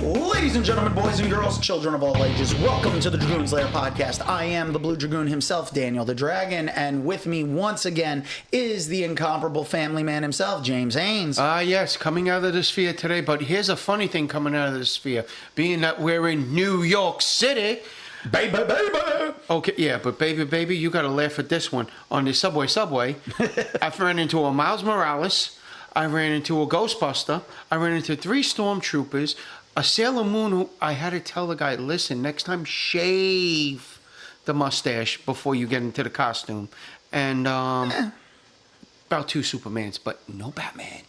Ladies and gentlemen, boys and girls, children of all ages, welcome to the Dragoon's Lair podcast. I am the Blue Dragoon himself, Daniel the Dragon, and with me once again is the incomparable family man himself, James Haynes. Yes, coming out of the sphere today, but here's a funny thing coming out of the sphere. Being that we're in New York City. Baby, baby! Okay, yeah, but baby, you gotta laugh at this one. On the subway, I ran into a Miles Morales, I ran into a Ghostbuster, I ran into 3 stormtroopers, a Sailor Moon who I had to tell the guy, listen, next time shave the mustache before you get into the costume. And about 2 Supermans, but no Batman.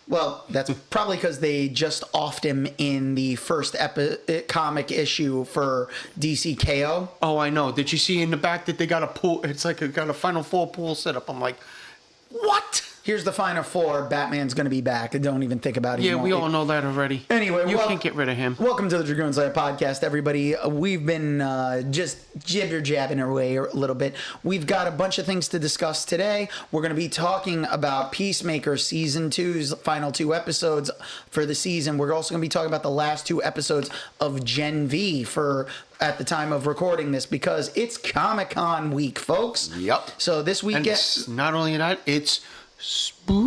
Well, that's probably because they just offed him in the first comic issue for DC KO. Oh, I know. Did you see in the back that they got a pool? It's like got a Final Four pool set up. I'm like, what? Here's the Final Four. Batman's going to be back. Don't even think about it. Yeah, we all know that already. Anyway, you can't get rid of him. Welcome to the Dragoon's Lair podcast, everybody. We've been just jibber-jabbing our way a little bit. We've got a bunch of things to discuss today. We're going to be talking about Peacemaker Season 2's final 2 episodes for the season. We're also going to be talking about the last 2 episodes of Gen V at the time of recording this, because it's Comic-Con week, folks. Yep. So this weekend... And it's not only that, it's spooky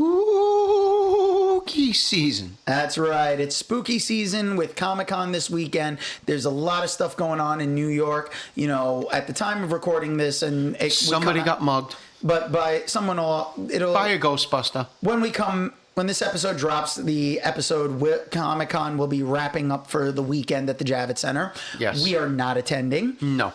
season. That's right. It's spooky season with Comic-Con this weekend. There's a lot of stuff going on in New York. You know, at the time of recording this, and somebody got mugged. But by someone, it'll by a Ghostbuster. When this episode drops, the episode with Comic-Con will be wrapping up for the weekend at the Javits Center. Yes. We are not attending. No.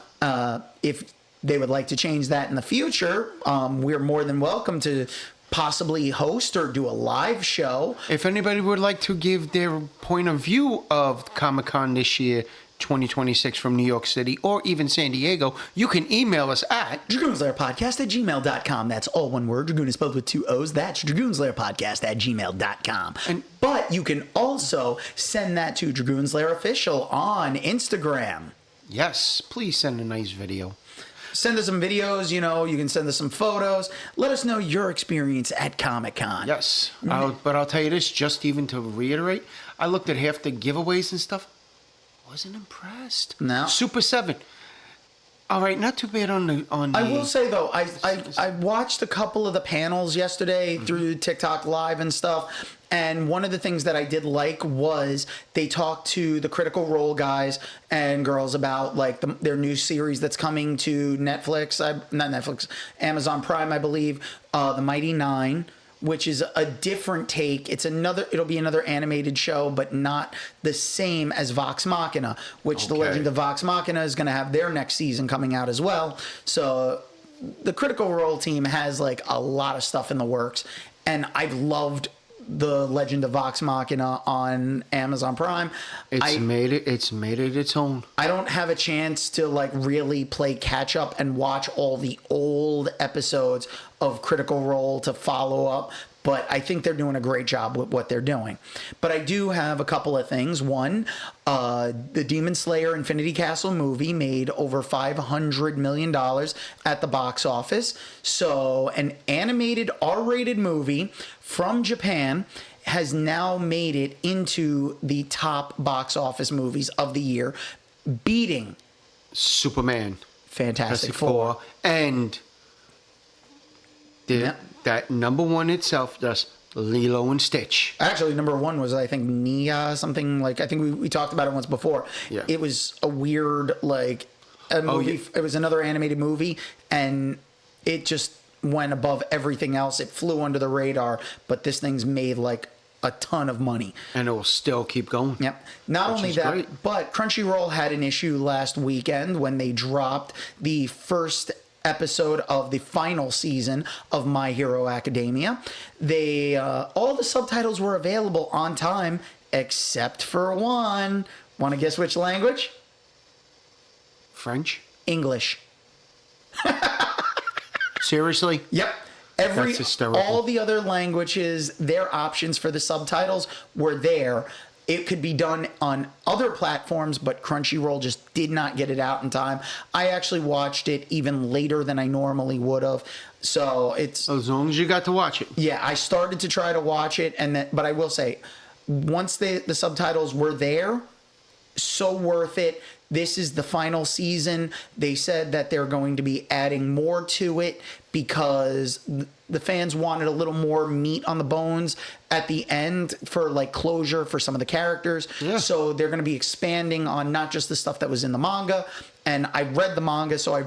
If they would like to change that in the future, we're more than welcome to possibly host or do a live show. If anybody would like to give their point of view of Comic-Con this year, 2026 from New York City or even San Diego, you can email us at dragoonslairpodcast@gmail.com. That's all one word. Dragoon is spelled with 2 O's. That's dragoonslairpodcast@gmail.com. But you can also send that to Dragoon's Lair Official on Instagram. Yes, please send a nice video. Send us some videos, you can send us some photos. Let us know your experience at Comic-Con. Yes, but I'll tell you this, just even to reiterate, I looked at half the giveaways and stuff. Wasn't impressed. No. Super 7. All right, not too bad on the... I will say, though, I watched a couple of the panels yesterday through TikTok Live and stuff, and one of the things that I did like was they talked to the Critical Role guys and girls about their new series that's coming to Amazon Prime, I believe, The Mighty Nine, which is a different take. It'll be another animated show, but not the same as Vox Machina, which The Legend of Vox Machina is going to have their next season coming out as well. So the Critical Role team has a lot of stuff in the works, and I loved The Legend of Vox Machina on Amazon Prime. It's made it its own. I don't have a chance to really play catch up and watch all the old episodes of Critical Role to follow up, but I think they're doing a great job with what they're doing. But I do have a couple of things. One, the Demon Slayer Infinity Castle movie made over $500 million at the box office. So an animated R-rated movie from Japan has now made it into the top box office movies of the year, beating Superman, Fantastic Four, and that number 1 itself, just Lilo and Stitch. Actually, number 1 was, I think, Nia, something I think we talked about it once before. Yeah. It was a weird, a movie. It was another animated movie, and it just went above everything else. It flew under the radar, but this thing's made, a ton of money. And it will still keep going. Yep. Not only that, great. but Crunchyroll had an issue last weekend when they dropped the first episode of the final season of My Hero Academia. They all the subtitles were available on time except for one. Want to guess which language? French? English. Seriously? Yep. That's hysterical. All the other languages, their options for the subtitles were there. It could be done on other platforms, but Crunchyroll just did not get it out in time. I actually watched it even later than I normally would have. So it's... As long as you got to watch it. Yeah, I started to try to watch it, but I will say, once the subtitles were there, so worth it. This is the final season. They said that they're going to be adding more to it because the fans wanted a little more meat on the bones at the end for like closure for some of the characters. Yeah. So they're going to be expanding on not just the stuff that was in the manga. And I read the manga, so I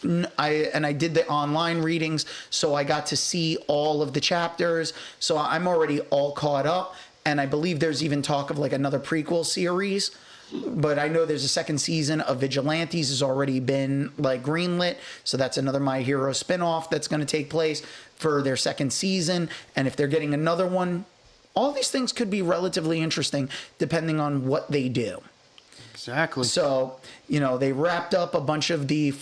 did the online readings, so I got to see all of the chapters. So I'm already all caught up. And I believe there's even talk of like another prequel series. But I know there's a second season of Vigilantes has already been like greenlit. So that's another My Hero spinoff that's going to take place for their second season. And if they're getting another one, all these things could be relatively interesting depending on what they do. Exactly. So, they wrapped up a bunch of the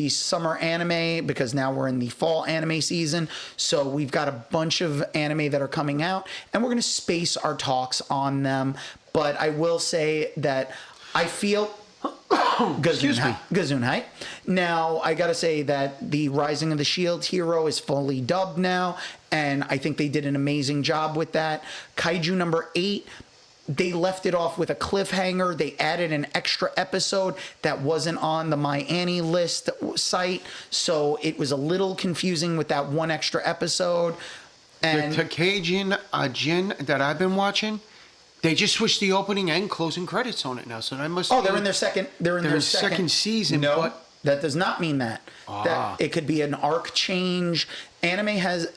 summer anime because now we're in the fall anime season. So we've got a bunch of anime that are coming out and we're going to space our talks on them. But I will say that I feel Gesundheit. Now, I got to say that the Rising of the Shield hero is fully dubbed now. And I think they did an amazing job with that. Kaiju number 8. They left it off with a cliffhanger. They added an extra episode that wasn't on the My Annie list site. So it was a little confusing with that one extra episode. And the Takejin Ajin that I've been watching, they just switched the opening and closing credits on it now. So that must be... they're in their second... They're in their second season. No, but that does not mean that. That it could be an arc change. Anime has...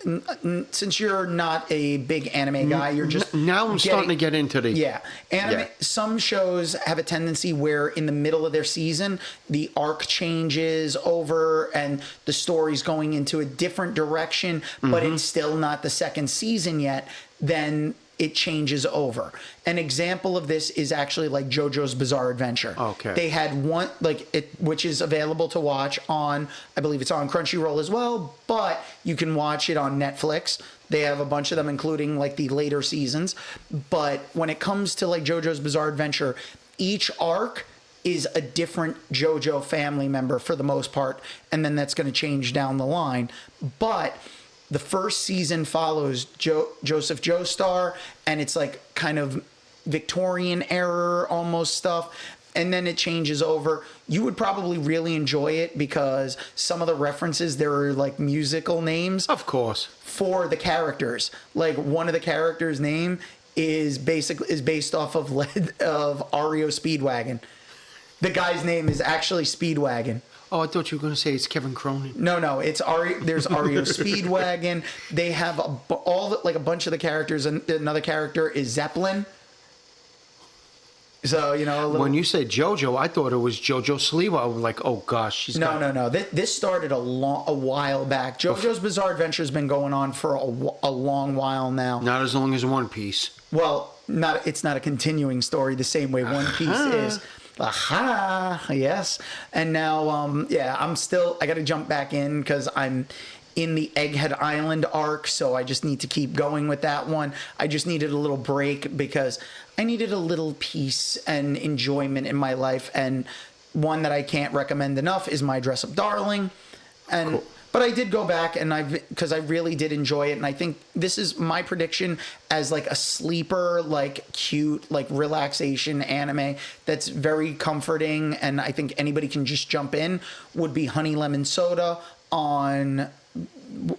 Since you're not a big anime guy, you're just... Now I'm starting to get into the... Yeah. Anime. Yeah. Some shows have a tendency where in the middle of their season, the arc changes over and the story's going into a different direction, but it's still not the second season yet. Then it changes over. An example of this is actually like JoJo's Bizarre Adventure. Okay. They had one, which is available to watch on, I believe it's on Crunchyroll as well, but you can watch it on Netflix. They have a bunch of them, including like the later seasons. But when it comes to like JoJo's Bizarre Adventure, each arc is a different JoJo family member for the most part, and then that's going to change down the line. But the first season follows Joseph Joestar, and it's like kind of Victorian era almost stuff. And then it changes over. You would probably really enjoy it because some of the references, there are like musical names. Of course. For the characters. Like one of the characters' name is based off of REO Speedwagon. The guy's name is actually Speedwagon. Oh, I thought you were going to say it's Kevin Cronin. No, it's there's REO Speedwagon. They have a bunch of the characters, and another character is Zeppelin. So, when you said JoJo, I thought it was JoJo Sliwa. I was like, oh gosh, No. This started a while back. JoJo's Bizarre Adventure has been going on for a long while now. Not as long as One Piece. Well, it's not a continuing story the same way One Piece is. Aha, yes. And now, I got to jump back in because I'm in the Egghead Island arc, so I just need to keep going with that one. I just needed a little break because I needed a little peace and enjoyment in my life, and one that I can't recommend enough is My Dress Up Darling. And cool. But I did go back because I really did enjoy it, and I think this is my prediction as like a sleeper, like cute, like relaxation anime that's very comforting, and I think anybody can just jump in, would be Honey Lemon Soda on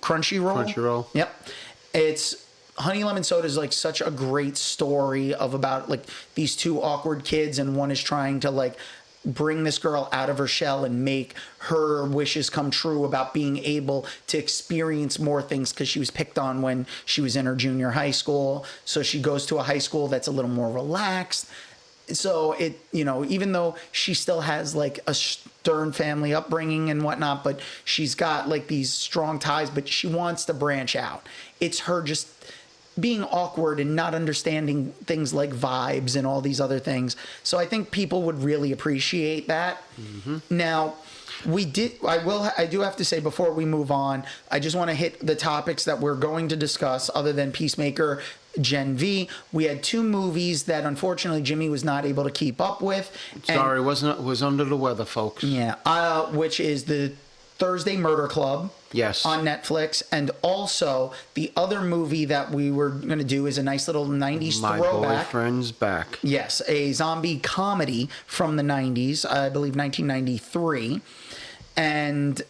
Crunchyroll. Yep. It's Honey Lemon Soda is like such a great story of about like these two awkward kids, and one is trying to like bring this girl out of her shell and make her wishes come true about being able to experience more things because she was picked on when she was in her junior high school. So she goes to a high school that's a little more relaxed. So it, even though she still has like a stern family upbringing and whatnot, but she's got like these strong ties, but she wants to branch out. It's her just being awkward and not understanding things like vibes and all these other things. So I think people would really appreciate that. Mm-hmm. Now, I do have to say before we move on, I just want to hit the topics that we're going to discuss other than Peacemaker Gen V. We had two movies that unfortunately Jimmy was not able to keep up with. Sorry, was under the weather, folks. Yeah, which is the Thursday Murder Club. Yes. On Netflix. And also, the other movie that we were going to do is a nice little 90s My throwback. Boyfriend's Back. Yes, a zombie comedy from the 90s, I believe 1993. And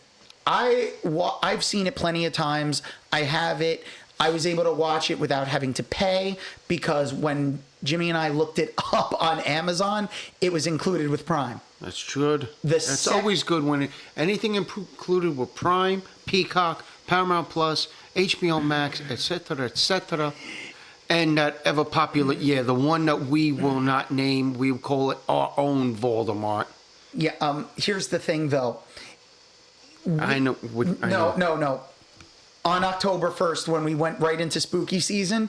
I've seen it plenty of times. I have it. I was able to watch it without having to pay because when Jimmy and I looked it up on Amazon, it was included with Prime. That's good. That's always good when anything included with Prime, Peacock, Paramount Plus, HBO Max, etc., etc. And that ever popular, the one that we will not name, we will call it our own Voldemort. Yeah. Here's the thing, though. I know. No. On October 1st, when we went right into spooky season,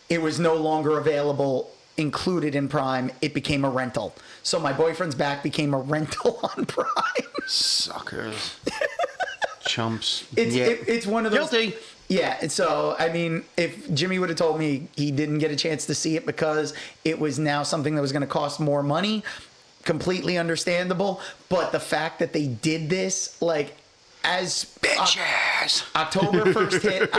it was no longer available included in Prime. It became a rental. So My Boyfriend's Back became a rental on Prime. Suckers. Chumps. It's one of those. Guilty. Yeah, and so, I mean, if Jimmy would have told me he didn't get a chance to see it because it was now something that was going to cost more money, completely understandable. But the fact that they did this, like, as bitches. October 1st hit,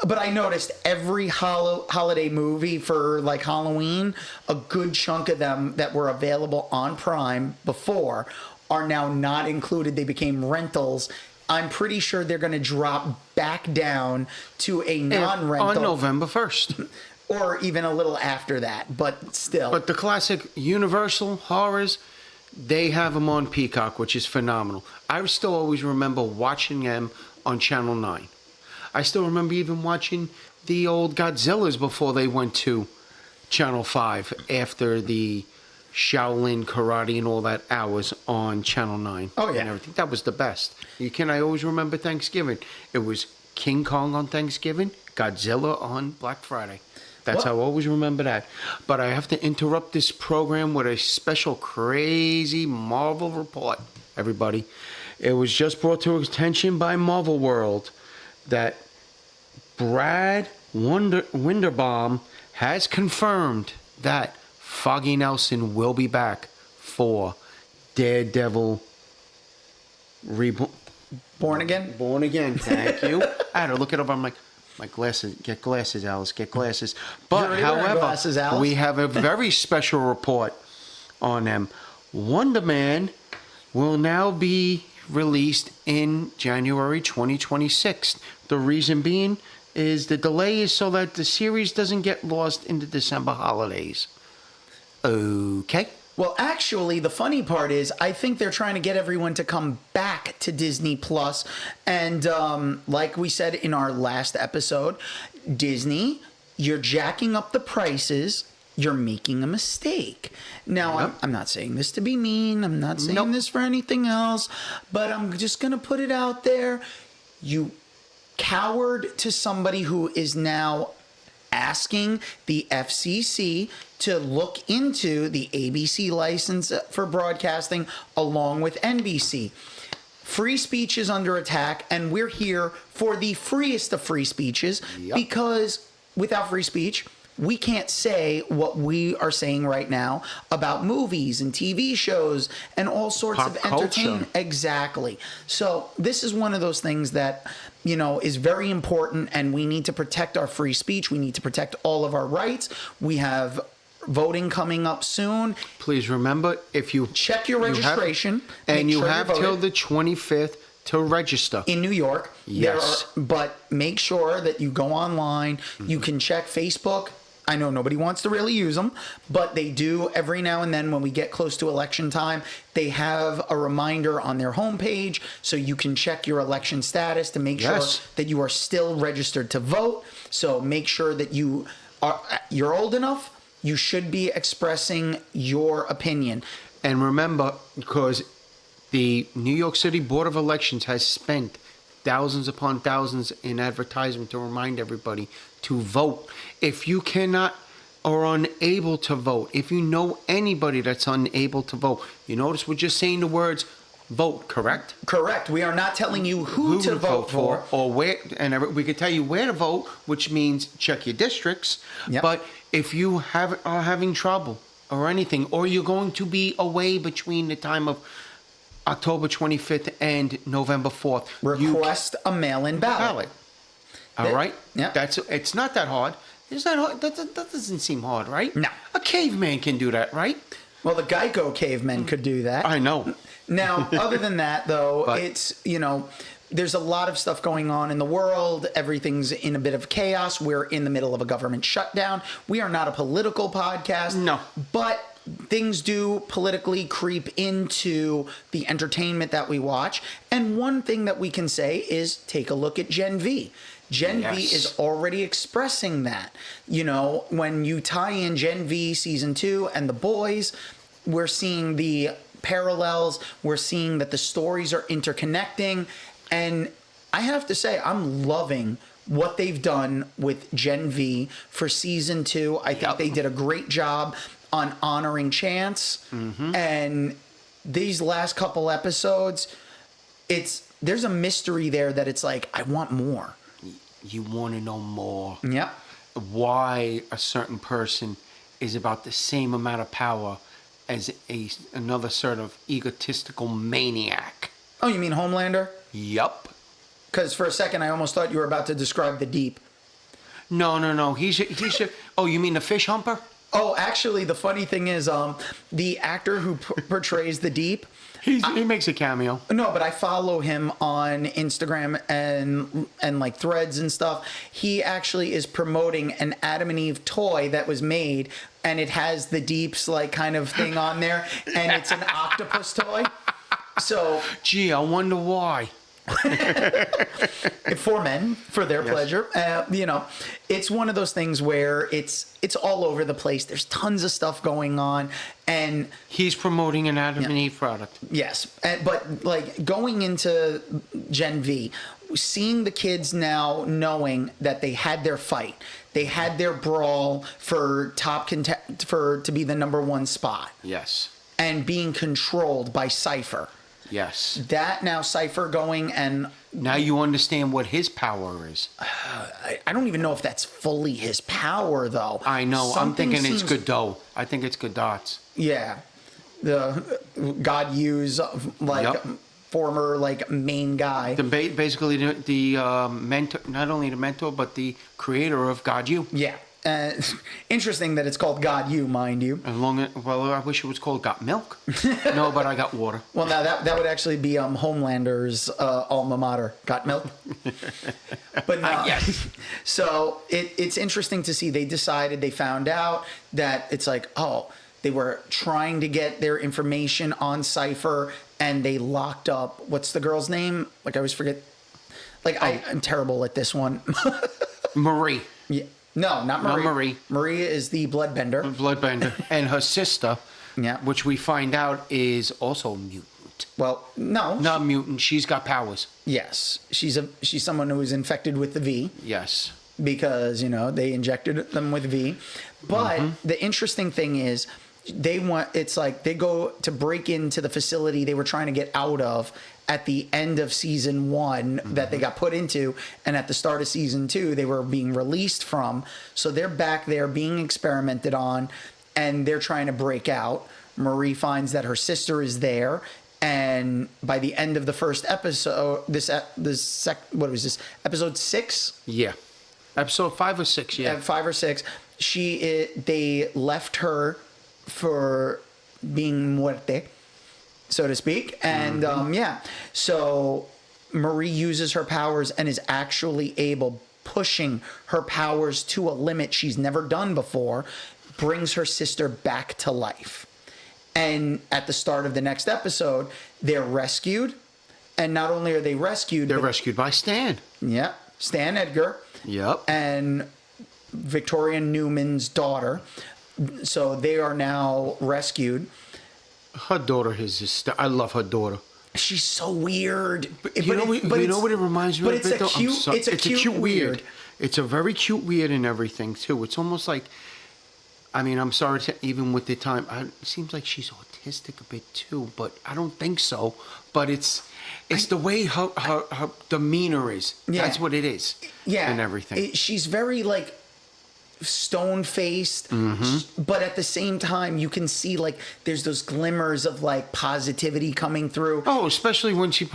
but I noticed every holiday movie for like Halloween, a good chunk of them that were available on Prime before are now not included. They became rentals. I'm pretty sure they're going to drop back down to a non-rental on November 1st. Or even a little after that, but still. But the classic Universal horrors, they have them on Peacock, which is phenomenal. I still always remember watching them on Channel 9. I still remember even watching the old Godzillas before they went to Channel 5 after the Shaolin Karate and all that hours on Channel 9. Oh, yeah. And everything. That was the best. I always remember Thanksgiving. It was King Kong on Thanksgiving, Godzilla on Black Friday. That's how I always remember that. But I have to interrupt this program with a special crazy Marvel report, everybody. It was just brought to attention by Marvel World that Brad Winderbaum has confirmed that Foggy Nelson will be back for Daredevil Reborn. Born Again? Born Again, thank you. I had to look it up. I'm like, my glasses, get glasses, Alice, get glasses. But however, glasses, Alice. We have a very special report on them. Wonder Man will now be released in January 2026. The reason being is the delay is so that the series doesn't get lost in the December holidays. Okay. Well, actually, the funny part is I think they're trying to get everyone to come back to Disney Plus. And like we said in our last episode, Disney, you're jacking up the prices. You're making a mistake. Now, I'm not saying this to be mean. I'm not saying this for anything else. But I'm just going to put it out there. You coward to somebody who is now asking the FCC to look into the ABC license for broadcasting along with NBC. Free speech is under attack, and we're here for the freest of free speeches because without free speech, we can't say what we are saying right now about movies and TV shows and all sorts of entertainment. Exactly. So this is one of those things that, you know, is very important, and we need to protect our free speech. We need to protect all of our rights. We have voting coming up soon. Please remember, if you check your registration, you have till the 25th to register in New York. Yes, but make sure that you go online. You can check Facebook. I know nobody wants to really use them, but they do every now and then when we get close to election time. They have a reminder on their homepage so you can check your election status to make sure that you are still registered to vote. So make sure that you're old enough. You should be expressing your opinion. And remember, because the New York City Board of Elections has spent thousands upon thousands in advertisement to remind everybody to vote. If you cannot or unable to vote, if you know anybody that's unable to vote, you notice we're just saying the words vote, correct? Correct. We are not telling you who to vote for. Or where, and we could tell you where to vote, which means check your districts. Yep. But if you are having trouble or anything, or you're going to be away between the time of October 25th and November 4th. Request a mail-in ballot. All right? Yeah. It's not that hard. It's not hard. That doesn't seem hard, right? No. A caveman can do that, right? Well, the Geico cavemen could do that. I know. Now, other than that, though, But- it's, there's a lot of stuff going on in the world. Everything's in a bit of chaos. We're in the middle of a government shutdown. We are not a political podcast. No. But things do politically creep into the entertainment that we watch. And one thing that we can say is take a look at Gen V. Gen V Yes. is already expressing that. When you tie in Gen V season 2 and The Boys, we're seeing the parallels. We're seeing that the stories are interconnecting. And I have to say, I'm loving what they've done with Gen V for season 2. I think they did a great job on honoring Chance. And these last couple episodes, there's a mystery there that it's like, I want more. You want to know more. Yep. Why a certain person is about the same amount of power as another sort of egotistical maniac. Oh, you mean Homelander? Yup. Because for a second, I almost thought you were about to describe the Deep. No. He should. Oh, you mean the fish humper? Oh, actually, the funny thing is, the actor who portrays the Deep. He makes a cameo. No, but I follow him on Instagram and like Threads and stuff. He actually is promoting an Adam and Eve toy that was made, and it has the Deep's like kind of thing on there, and it's an octopus toy. So, Gee, I wonder why. for men, for their pleasure, it's one of those things where it's all over the place. There's tons of stuff going on, and He's promoting an Adam and Eve product. yes, but like going into Gen V, seeing the kids now knowing that they had their fight, they had their brawl for to be the number 1 spot, Yes. and being controlled by Cypher. Yes. That now Cypher going and Now you understand what his power is. I don't even know if that's fully his power though. I know. I'm Something thinking it's seems- good dough. I think it's good dots. Yeah, the God use like Yep. former like main guy. Basically, the mentor, not only the mentor, but the creator of God You. Yeah. Interesting that it's called God You, mind you. Well, I wish it was called Got Milk. No, but I got water. Well, now that would actually be Homelander's alma mater, Got Milk. But no. Yes. So it's interesting to see they found out that it's like, they were trying to get their information on Cypher, and they locked up, what's the girl's name? Like, I always forget. Like, I'm terrible at this one. Marie. Yeah. No, not Marie. Not Marie. Maria is the bloodbender. Bloodbender. And her sister, Yeah. which we find out is also mutant. Well, no. Not mutant. She's got powers. Yes. She's someone who is infected with the V Yes. because, they injected them with V. But the interesting thing is they go to break into the facility they were trying to get out of at the end of season 1 that they got put into, and at the start of season 2 they were being released from. So they're back there being experimented on, and they're trying to break out. Marie finds that her sister is there, and by the end of the first episode, what was this, episode 6? Yeah. Episode 5 or 6, yeah. At 5 or 6, they left her for being muerte, so to speak. And so Marie uses her powers and is actually pushing her powers to a limit she's never done before, brings her sister back to life. And at the start of the next episode, they're rescued. And not only are they rescued, They're rescued by Stan. yeah, Stan Edgar. Yep. And Victoria Newman's daughter. So they are now rescued. Her daughter I love her daughter. She's so weird. You know what it reminds me but of? it's a though? cute, it's a cute weird. It's a very cute weird and everything too. It's almost like, I'm sorry to, even with the time, it seems like she's autistic a bit too, but I don't think so. But it's the way her demeanor is. Yeah. That's what it is. Yeah. And everything. She's very like, stone faced, but at the same time you can see like there's those glimmers of like positivity coming through. Oh, especially when she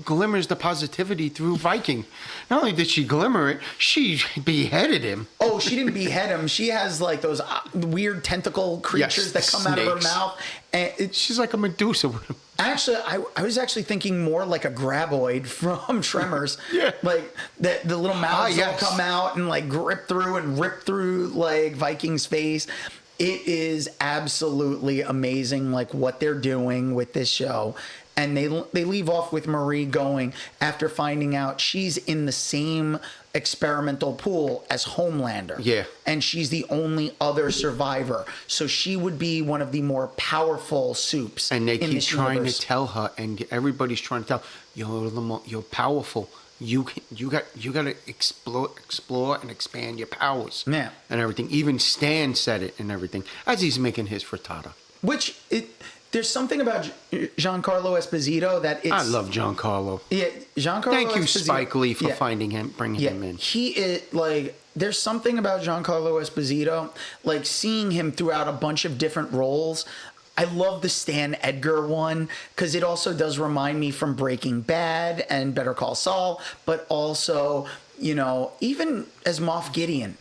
glimmers the positivity through Viking. Not only did she glimmer it, she beheaded him. Oh, she didn't behead him. She has like those weird tentacle creatures that come out of her mouth. And she's like a Medusa with him. Actually, I was actually thinking more like a graboid from Tremors. Yeah. Like the little mouths all come out and like grip through and rip through like Viking's face. It is absolutely amazing like what they're doing with this show. And they leave off with Marie going after finding out she's in the same experimental pool as Homelander. Yeah. And she's the only other survivor. So she would be one of the more powerful soups. And they in keep this trying universe. to tell her, and everybody's trying to tell you're powerful. You got to explore and expand your powers. Yeah. And everything. Even Stan said it and everything as he's making his frittata. There's something about Giancarlo Esposito that it's... I love Giancarlo. Yeah, Giancarlo Thank you, Esposito, Spike Lee, for bringing him in. He is, like, there's something about Giancarlo Esposito, like, seeing him throughout a bunch of different roles. I love the Stan Edgar one, because it also does remind me from Breaking Bad and Better Call Saul, but also, you know, even as Moff Gideon.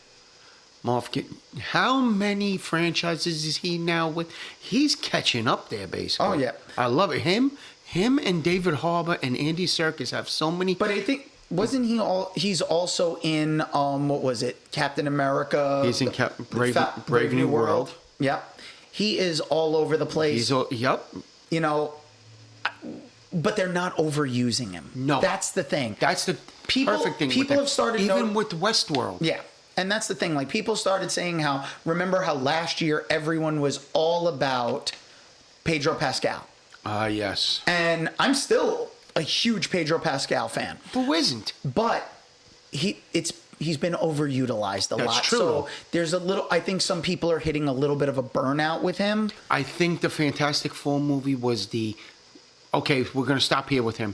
How many franchises is he now with? He's catching up there, basically. Oh, yeah. I love it. Him and David Harbour and Andy Serkis have so many. But I think, wasn't he he's also in, what was it? Captain America. He's in Brave New World. Yep. He is all over the place. Yep. You know, but they're not overusing him. No. That's the thing. That's the perfect thing. People have started... Even with Westworld. Yeah. And that's the thing. Like, people started saying remember how last year everyone was all about Pedro Pascal? Yes. And I'm still a huge Pedro Pascal fan. Who isn't? But he's been overutilized a lot. That's true. So there's I think some people are hitting a little bit of a burnout with him. I think the Fantastic Four movie was okay, we're going to stop here with him.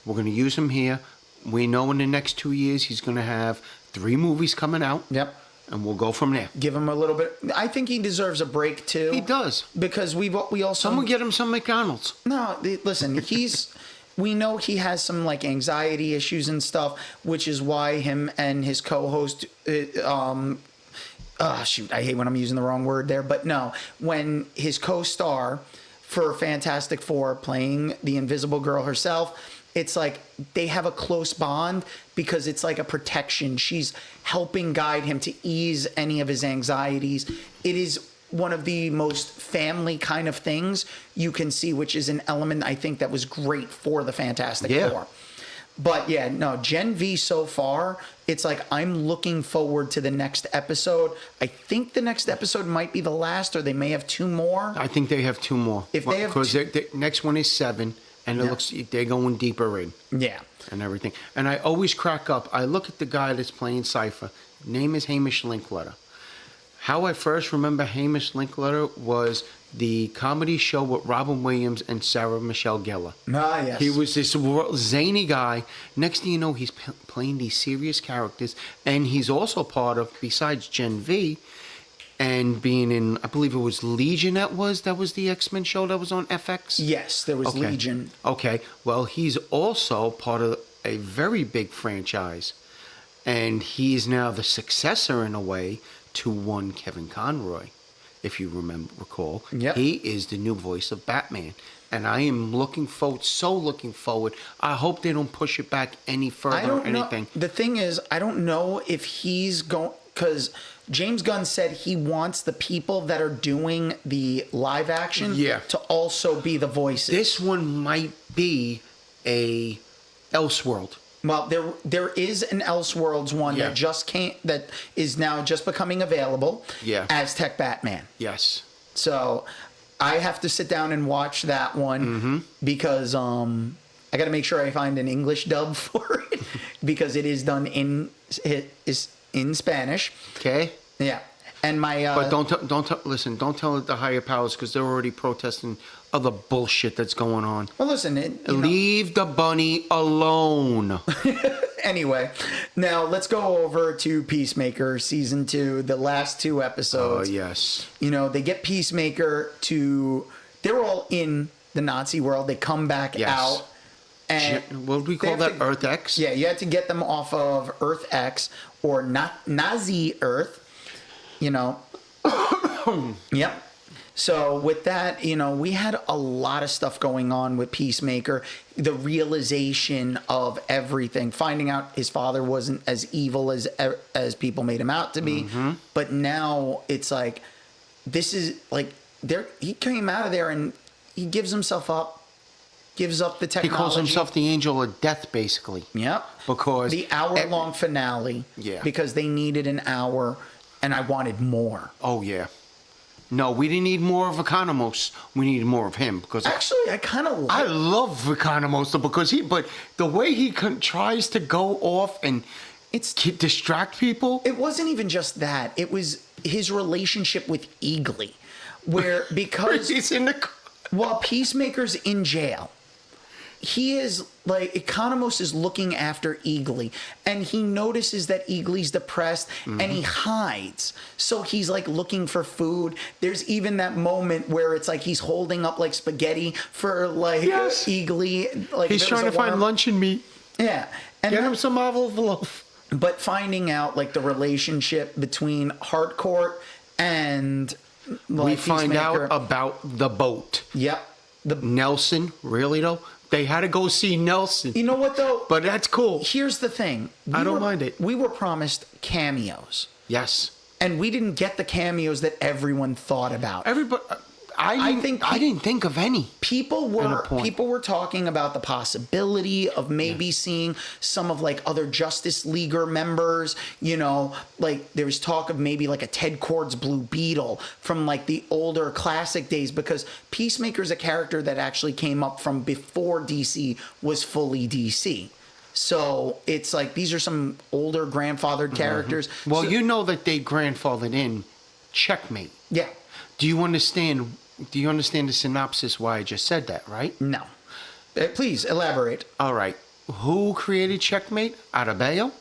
We're going to use him here. We know in the next 2 years he's going to have 3 movies coming out. Yep. And we'll go from there. Give him a little bit. I think he deserves a break too. He does. Because we also... Someone get him some McDonald's. No, listen, we know he has some like anxiety issues and stuff, which is why him and his co-host, I hate when I'm using the wrong word there, but no, when his co-star for Fantastic Four playing the Invisible Girl herself, it's like they have a close bond because it's like a protection. She's helping guide him to ease any of his anxieties. It is one of the most family kind of things you can see, which is an element I think that was great for the Fantastic Four. But yeah, no, Gen V so far, it's like I'm looking forward to the next episode. I think the next episode might be the last, or they may have 2 more. I think they have 2 more. If they have, because the next one is 7. And it looks they're going deeper in. Yeah. And everything. And I always crack up. I look at the guy that's playing Cypher. Name is Hamish Linklater. How I first remember Hamish Linklater was the comedy show with Robin Williams and Sarah Michelle Gellar. Ah, yes. He was this zany guy. Next thing you know, he's playing these serious characters. And he's also part of, besides Gen V, and being in, I believe it was Legion that was the X-Men show that was on FX? Yes, there was Legion. Okay, well, he's also part of a very big franchise. And he is now the successor, in a way, to one Kevin Conroy, if you recall. Yep. He is the new voice of Batman. And I am looking forward. I hope they don't push it back any further or anything. The thing is, I don't know if he's going... Because James Gunn said he wants the people that are doing the live action to also be the voices. This one might be a Elseworld. Well, there is an Elseworlds one that just that is now just becoming available. Yeah. Aztec Batman. Yes. So I have to sit down and watch that one because I got to make sure I find an English dub for it because it is done in Spanish. Okay. Yeah. And my But listen. Don't tell the higher powers because they're already protesting other bullshit that's going on. well, listen, Leave the bunny alone. anyway, now let's go over to Peacemaker season 2, the last 2 Oh episodes. yes. They get Peacemaker to. They're all in the Nazi world. They come back Yes. out. And What do we they call have that? to- Earth X. Yeah, you had to get them off of Earth X or Nazi Earth. Yep. So with that, we had a lot of stuff going on with Peacemaker. The realization of everything, finding out his father wasn't as evil as people made him out to be. Mm-hmm. But now it's like, this is like, he came out of there and he gives himself up, gives up the He technology. calls himself the angel of death, basically. Yep. Because the hour-long finale. Yeah. Because they needed an hour, and I wanted more. Oh yeah. No, we didn't need more of Economos. We needed more of him because Actually, I kind of I like. love Economos because but the way he tries to go off and distract people. It wasn't even just that. It was his relationship with Eagly, where because He's in the. while Peacemaker's in jail, he is like Economos is looking after Eagly, and he notices that Eagly's depressed, and he hides. So he's like looking for food. There's even that moment where it's like he's holding up like spaghetti for like Yes. Eagly. Like He's there's trying a to find worm. lunch and meat. Yeah, and Get that- him some loaf. but finding out like the relationship between Hardcourt and like, We find Peacemaker. out about the boat. Yep. Nelson, really though? They had to go see Nelson. You know what though? But that's cool. Here's the thing. I don't mind it. We were promised cameos, Yes. and we didn't get the cameos that everyone thought about. Everybody. I didn't think of any. People And a were point. talking about the possibility of maybe seeing some of like other Justice Leaguer members. Like there was talk of maybe like a Ted Kord's Blue Beetle from like the older classic days, because Peacemaker's a character that actually came up from before DC was fully DC. So it's like these are some older grandfathered characters. Well, So- you know that they grandfathered in Checkmate. yeah, Do you understand the synopsis why I just said that, right? no. Please elaborate. All right. Who created Checkmate? Adebayo?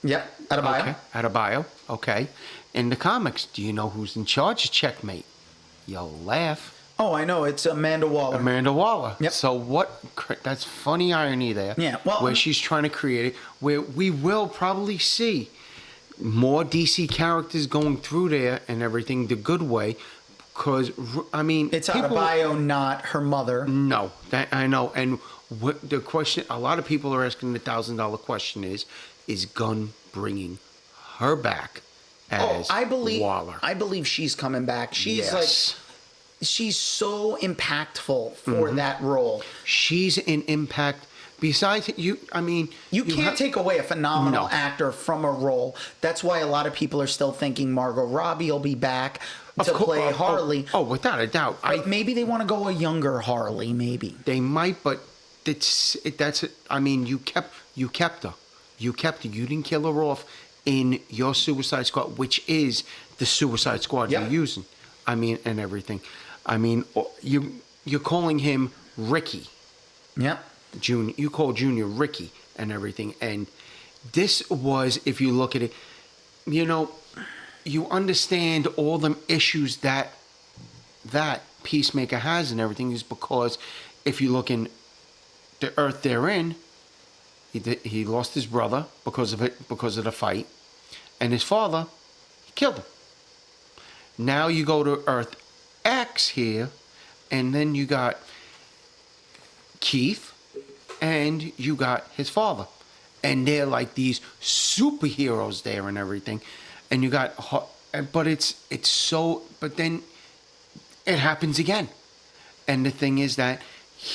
Yep, out of bio. Okay. Adebayo. Okay. In the comics, do you know who's in charge of Checkmate? You'll laugh. Oh, I know. It's Amanda Waller. Amanda Waller. Yep. So that's funny irony there. Yeah, well, where she's trying to create it, where we will probably see more DC characters going through there and everything the good way, because I mean, It's out of bio, not her mother. No, that I know. And what the question, a lot of people are asking the $1,000 question is Gunn bringing her back as I believe Waller? I believe she's coming back. She's Yes. like she's so impactful for that role. She's an impact. Besides you, I mean, You can't take away a phenomenal No. actor from a role. That's why a lot of people are still thinking Margot Robbie will be back to play Harley. Oh, without a doubt. But maybe they want to go a younger Harley. Maybe. They might, but I mean, you kept her. You didn't kill her off in your Suicide Squad, which is the Suicide Squad Yeah. you're using. I mean, and everything. I mean, you're calling him Ricky Yep. Junior. You call Junior Ricky and everything. And this was, if you look at it, you understand all the issues that Peacemaker has and everything, is because if you look in the Earth they're in, he lost his brother because of the fight, and his father, he killed him. Now you go to Earth X here, and then you got Keith, and you got his father, and they're like these superheroes there and everything, and you got, but then it happens again, and the thing is that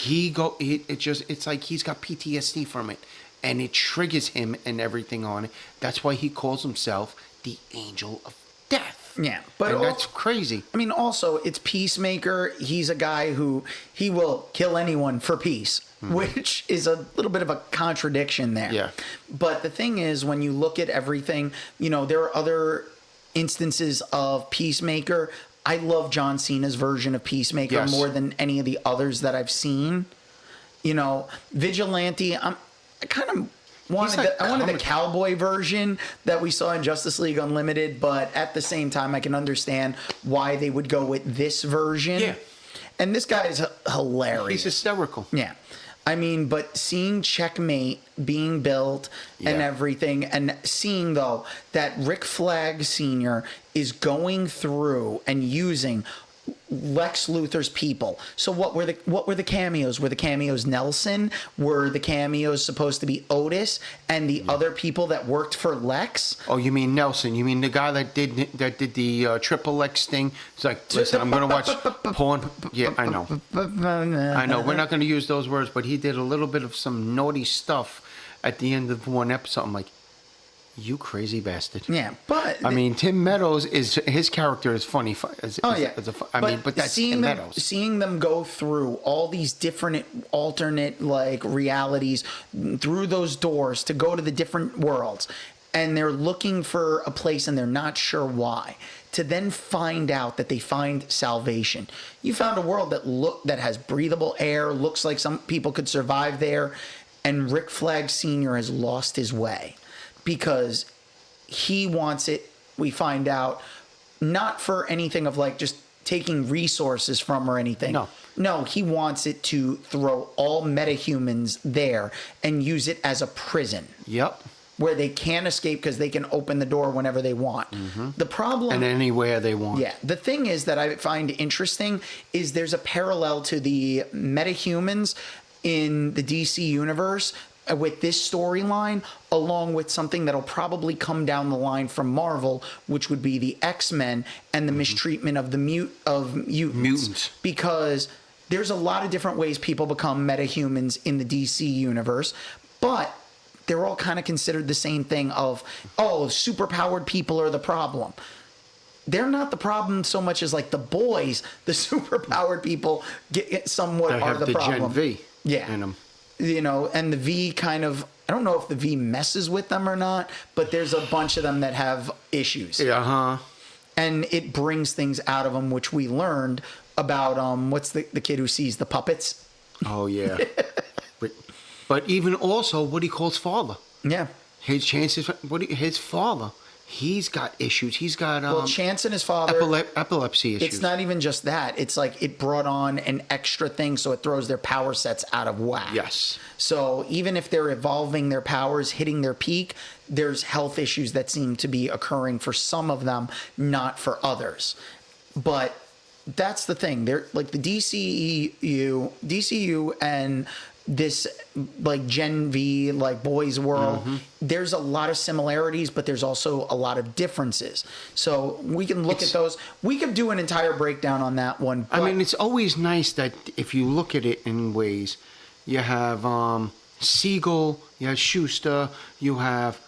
it's like he's got PTSD from it, and it triggers him and everything on it. That's why he calls himself the Angel of Death. Yeah, but and that's crazy. I mean, also, it's Peacemaker. He's a guy who he will kill anyone for peace, which is a little bit of a contradiction there. Yeah. But the thing is, when you look at everything, there are other instances of Peacemaker. I love John Cena's version of Peacemaker Yes. more than any of the others that I've seen. You know, Vigilante, I kind of wanted like I wanted the comic- cowboy version that we saw in Justice League Unlimited, but at the same time, I can understand why they would go with this version. Yeah. And this guy is hilarious. He's hysterical. Yeah. I mean, but seeing Checkmate being built and Yeah. everything, and seeing, though, that Rick Flag Sr. is going through and using Lex Luthor's people. So what were the cameos? Were the cameos Nelson? Were the cameos supposed to be Otis and the other people that worked for Lex? Oh, you mean Nelson? You mean the guy that did the Triple X thing? It's like, listen, I'm gonna watch porn. Yeah, I know. I know. We're not gonna use those words, but he did a little bit of some naughty stuff at the end of one episode. I'm like, you crazy bastard. Yeah, but I mean, Tim Meadows his character is funny. But that's Tim Meadows. Seeing them go through all these different alternate like realities through those doors to go to the different worlds, and they're looking for a place and they're not sure why. To then find out that they find salvation. You found a world that has breathable air, looks like some people could survive there, and Rick Flag Sr. has lost his way. Because he wants it, we find out, not for anything of like just taking resources from or anything. No, he wants it to throw all metahumans there and use it as a prison. Yep. Where they can't escape because they can open the door whenever they want. Mm-hmm. The problem... And anywhere they want. Yeah. The thing is that I find interesting is there's a parallel to the metahumans in the DC universe with this storyline, along with something that'll probably come down the line from Marvel, which would be the X-Men and the mistreatment of the mutants. Because there's a lot of different ways people become metahumans in the DC universe, but they're all kind of considered the same thing of, oh, superpowered people are the problem. They're not the problem so much as like the boys, the superpowered people get somewhat They are have the problem. Gen V Yeah. in them. You know, and the V kind of, I don't know if the V messes with them or not, but there's a bunch of them that have issues. Yeah, And it brings things out of them, which we learned about, what's the kid who sees the puppets? Oh, yeah. But even also what he calls father. Yeah. His chances, his father, he's got issues. He's got Well, Chance and his father, epilepsy issues. it's not even just that. It's like it brought on an extra thing, so it throws their power sets out of whack. Yes. So even if they're evolving their powers, hitting their peak, there's health issues that seem to be occurring for some of them, not for others. But that's the thing. They're like the DCU and this like Gen V, like Boys World, there's a lot of similarities, but there's also a lot of differences. So we can look at those. We could do an entire breakdown on that one. I mean, it's always nice that if you look at it in ways, you have Siegel, you have Schuster, you have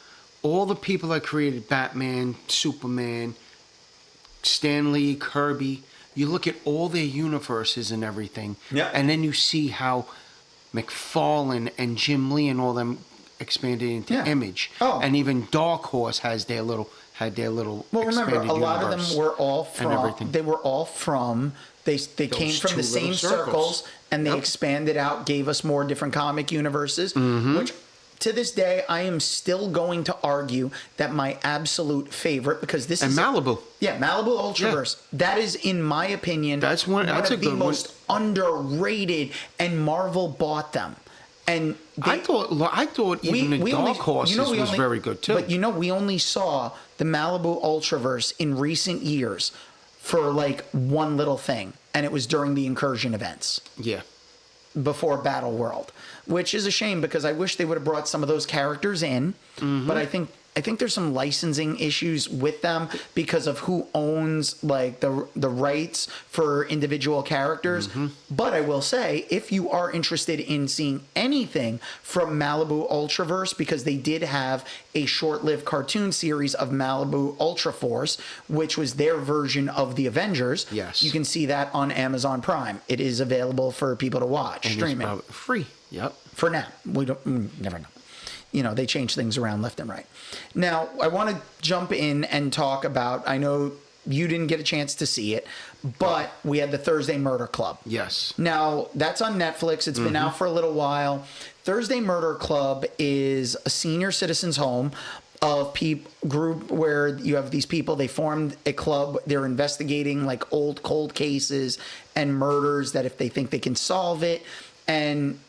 all the people that created Batman, Superman, Stan Lee, Kirby. You look at all their universes and everything, and then you see how McFarlane and Jim Lee and all them expanded into Image. Oh. And even Dark Horse had their little Well, remember, expanded a lot of them universe were all and from. everything. They were all from. They came from two the same little circles, and they Yep. expanded out, gave us more different comic universes. Which, to this day, I am still going to argue that my absolute favorite, because this And is Malibu. Yeah, Malibu Ultraverse. That is, in my opinion, That's one a of the good one. most underrated, and Marvel bought them. And I thought even the Dark Horses was very good too. But we only saw the Malibu Ultraverse in recent years for like one little thing, and it was during the Incursion events Yeah. before Battle World, which is a shame because I wish they would have brought some of those characters in. But I think there's some licensing issues with them because of who owns like the rights for individual characters. But I will say, if you are interested in seeing anything from Malibu Ultraverse, because they did have a short-lived cartoon series of Malibu Ultra Force, which was their version of the Avengers. Yes. You can see that on Amazon Prime. It is available for people to watch, And streaming. it's free. Yep. For now. We don't never know. they change things around left and right. Now, I want to jump in and talk about, I know you didn't get a chance to see it, but we had the Thursday Murder Club. Yes. Now, that's on Netflix. It's been out for a little while. Thursday Murder Club is a senior citizens home of group where you have these people. They formed a club. They're investigating like old cold cases and murders that if they think they can solve it. And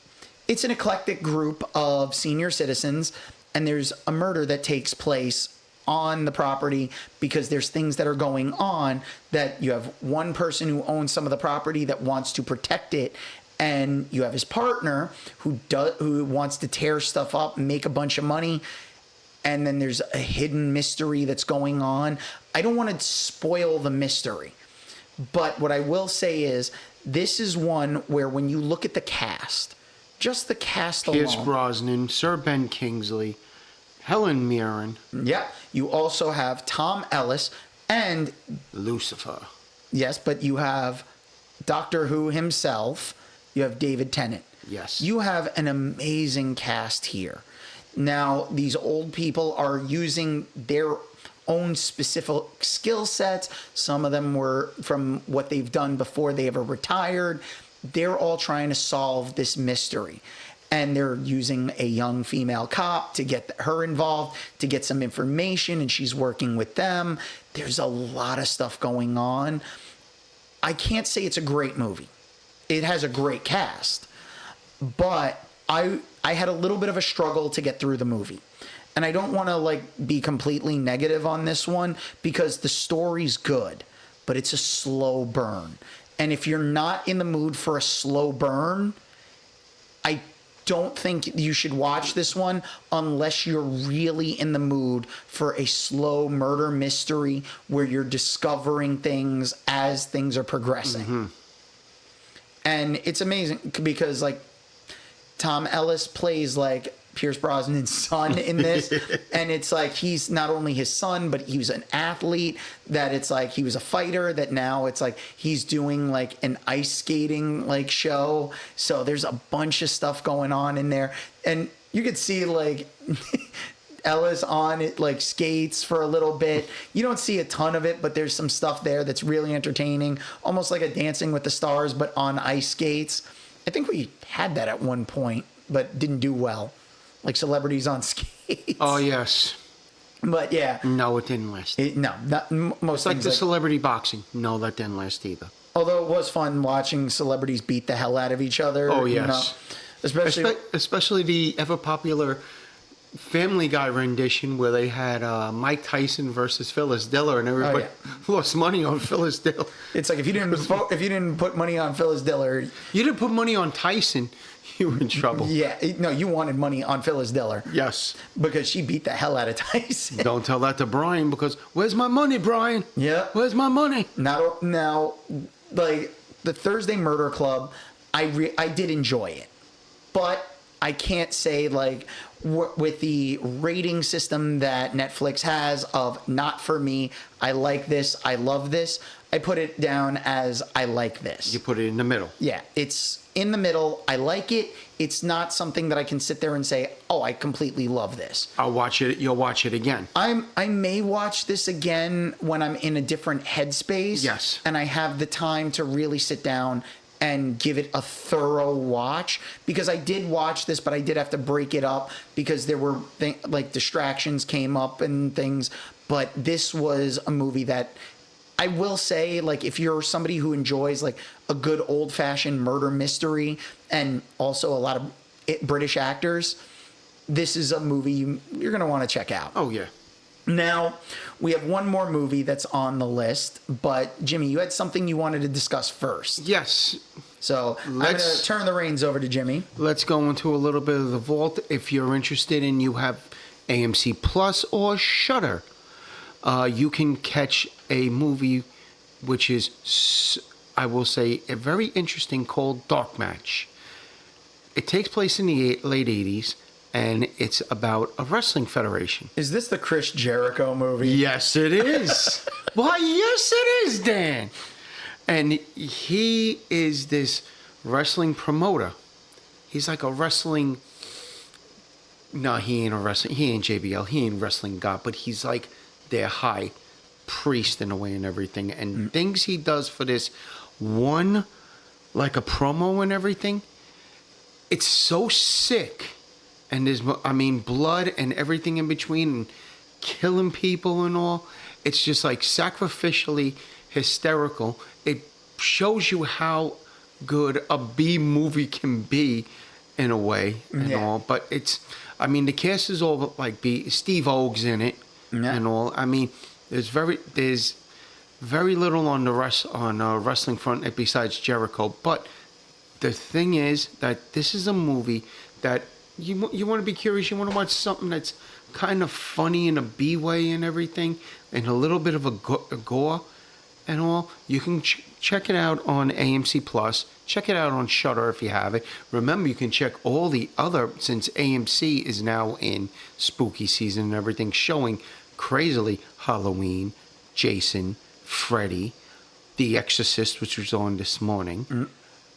it's an eclectic group of senior citizens. And there's a murder that takes place on the property because there's things that are going on that you have one person who owns some of the property that wants to protect it, and you have his partner who wants to tear stuff up and make a bunch of money, and then there's a hidden mystery that's going on. I don't want to spoil the mystery, but what I will say is this is one where when you look at the cast, just the cast alone. Pierce Brosnan, Sir Ben Kingsley, Helen Mirren. Yeah. You also have Tom Ellis and Lucifer. Yes, but you have Doctor Who himself. You have David Tennant. Yes. You have an amazing cast here. Now, these old people are using their own specific skill sets. Some of them were from what they've done before they ever retired. They're all trying to solve this mystery. And they're using a young female cop to get her involved, to get some information, and she's working with them. There's a lot of stuff going on. I can't say it's a great movie. It has a great cast. But I had a little bit of a struggle to get through the movie. And I don't want to be completely negative on this one because the story's good, but it's a slow burn. And if you're not in the mood for a slow burn, I don't think you should watch this one unless you're really in the mood for a slow murder mystery where you're discovering things as things are progressing. Mm-hmm. And it's amazing because Tom Ellis plays Pierce Brosnan's son in this. And it's he's not only his son, but he was an athlete, that it's he was a fighter, that now it's he's doing an ice skating show. So there's a bunch of stuff going on in there. And you could see Ellis on it skates for a little bit. You don't see a ton of it, but there's some stuff there that's really entertaining. Almost like a Dancing with the Stars, but on ice skates. I think we had that at one point, but didn't do well. Celebrities on skates. Oh, yes. But yeah. No, it didn't last. Most it's the celebrity boxing. No, that didn't last either. Although it was fun watching celebrities beat the hell out of each other. Oh, yes. Especially the ever-popular Family Guy rendition where they had Mike Tyson versus Phyllis Diller, and everybody lost money on Phyllis Diller. It's if you didn't put money on Phyllis Diller, you didn't put money on Tyson, you were in trouble. Yeah, no, you wanted money on Phyllis Diller. Yes, because she beat the hell out of Tyson. Don't tell that to Brian because where's my money, Brian? Yeah, where's my money? Now, the Thursday Murder Club, I did enjoy it, but I can't say with the rating system that Netflix has of not for me, I like this, I love this, I put it down as I like this. You put it in the middle. Yeah, it's in the middle. I like it. It's not something that I can sit there and say, oh, I completely love this. I'll watch it. You'll watch it again. I may watch this again when I'm in a different headspace. Yes. And I have the time to really sit down and give it a thorough watch, because I did watch this, but I did have to break it up because there were distractions came up and things. But this was a movie that I will say, if you're somebody who enjoys a good old fashioned murder mystery and also a lot of British actors, this is a movie you're going to want to check out. Oh yeah. Now, we have one more movie that's on the list, but Jimmy, you had something you wanted to discuss first. Yes. So I'm going to turn the reins over to Jimmy. Let's go into a little bit of the vault. If you're interested and you have AMC Plus or Shudder, you can catch a movie which is, I will say, a very interesting, called Dark Match. It takes place in the late 80s. And it's about a wrestling federation. Is this the Chris Jericho movie? Yes, it is. Why, yes, it is, Dan. And he is this wrestling promoter. He's like a wrestling No, he ain't a wrestling. He ain't JBL. He ain't wrestling god, but he's like their high priest in a way and everything. And things he does for this one, like a promo and everything, it's so sick. And there's, I mean, blood and everything in between, and killing people and all. It's just like sacrificially hysterical. It shows you how good a B movie can be in a way and all. But it's, I mean, the cast is all like B. Steve O's in it and all. I mean, there's very little on the wrestling front besides Jericho. But the thing is that this is a movie that you want to be curious. You want to watch something that's kind of funny in a B way and everything, and a little bit of a gore and all. You can check it out on AMC Plus. Check it out on Shudder if you have it. Remember, you can check all the other, since AMC is now in spooky season and everything, showing crazily Halloween, Jason, Freddy, The Exorcist, which was on this morning.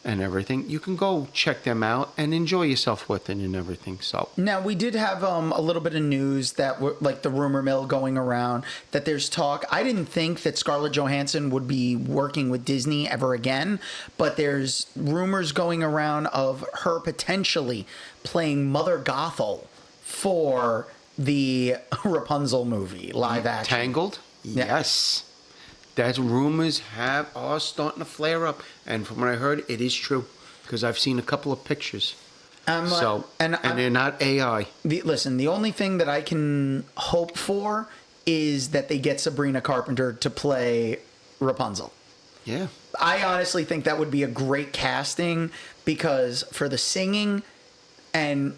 And everything. You can go check them out and enjoy yourself with it and everything. So now we did have a little bit of news that like the rumor mill going around that there's talk. I didn't think that Scarlett Johansson would be working with Disney ever again, but there's rumors going around of her potentially playing Mother Gothel for the Rapunzel movie live action. Tangled? Yes. That rumors are starting to flare up, and from what I heard, it is true because I've seen a couple of pictures. And they're not AI. Listen, the only thing that I can hope for is that they get Sabrina Carpenter to play Rapunzel. Yeah, I honestly think that would be a great casting because for the singing, and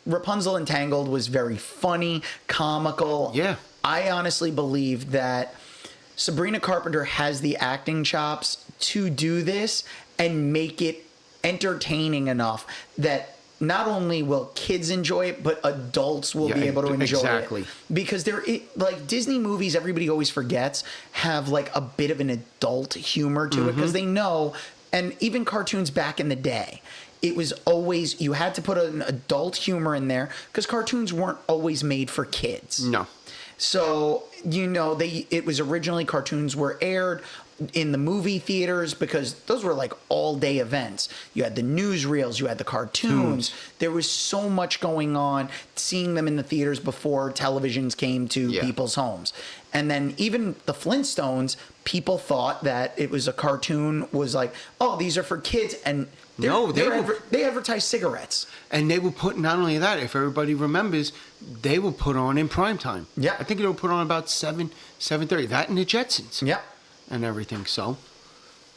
Rapunzel and Tangled was very funny, comical. Yeah, I honestly believe that Sabrina Carpenter has the acting chops to do this and make it entertaining enough that not only will kids enjoy it, but adults will be able to enjoy it. Because like Disney movies, everybody always forgets, have like a bit of an adult humor to it because they know, and even cartoons back in the day, it was always, you had to put an adult humor in there because cartoons weren't always made for kids. No. So, it was originally cartoons were aired in the movie theaters because those were like all day events. You had the newsreels, you had the cartoons. There was so much going on, seeing them in the theaters before televisions came to people's homes. And then even the Flintstones, people thought that it was a cartoon, was like, oh, these are for kids. And they advertised cigarettes. And they would put, not only that, if everybody remembers, they would put on in prime time. Yeah. I think they would put on about 7:30. That and the Jetsons. Yeah. And everything. So,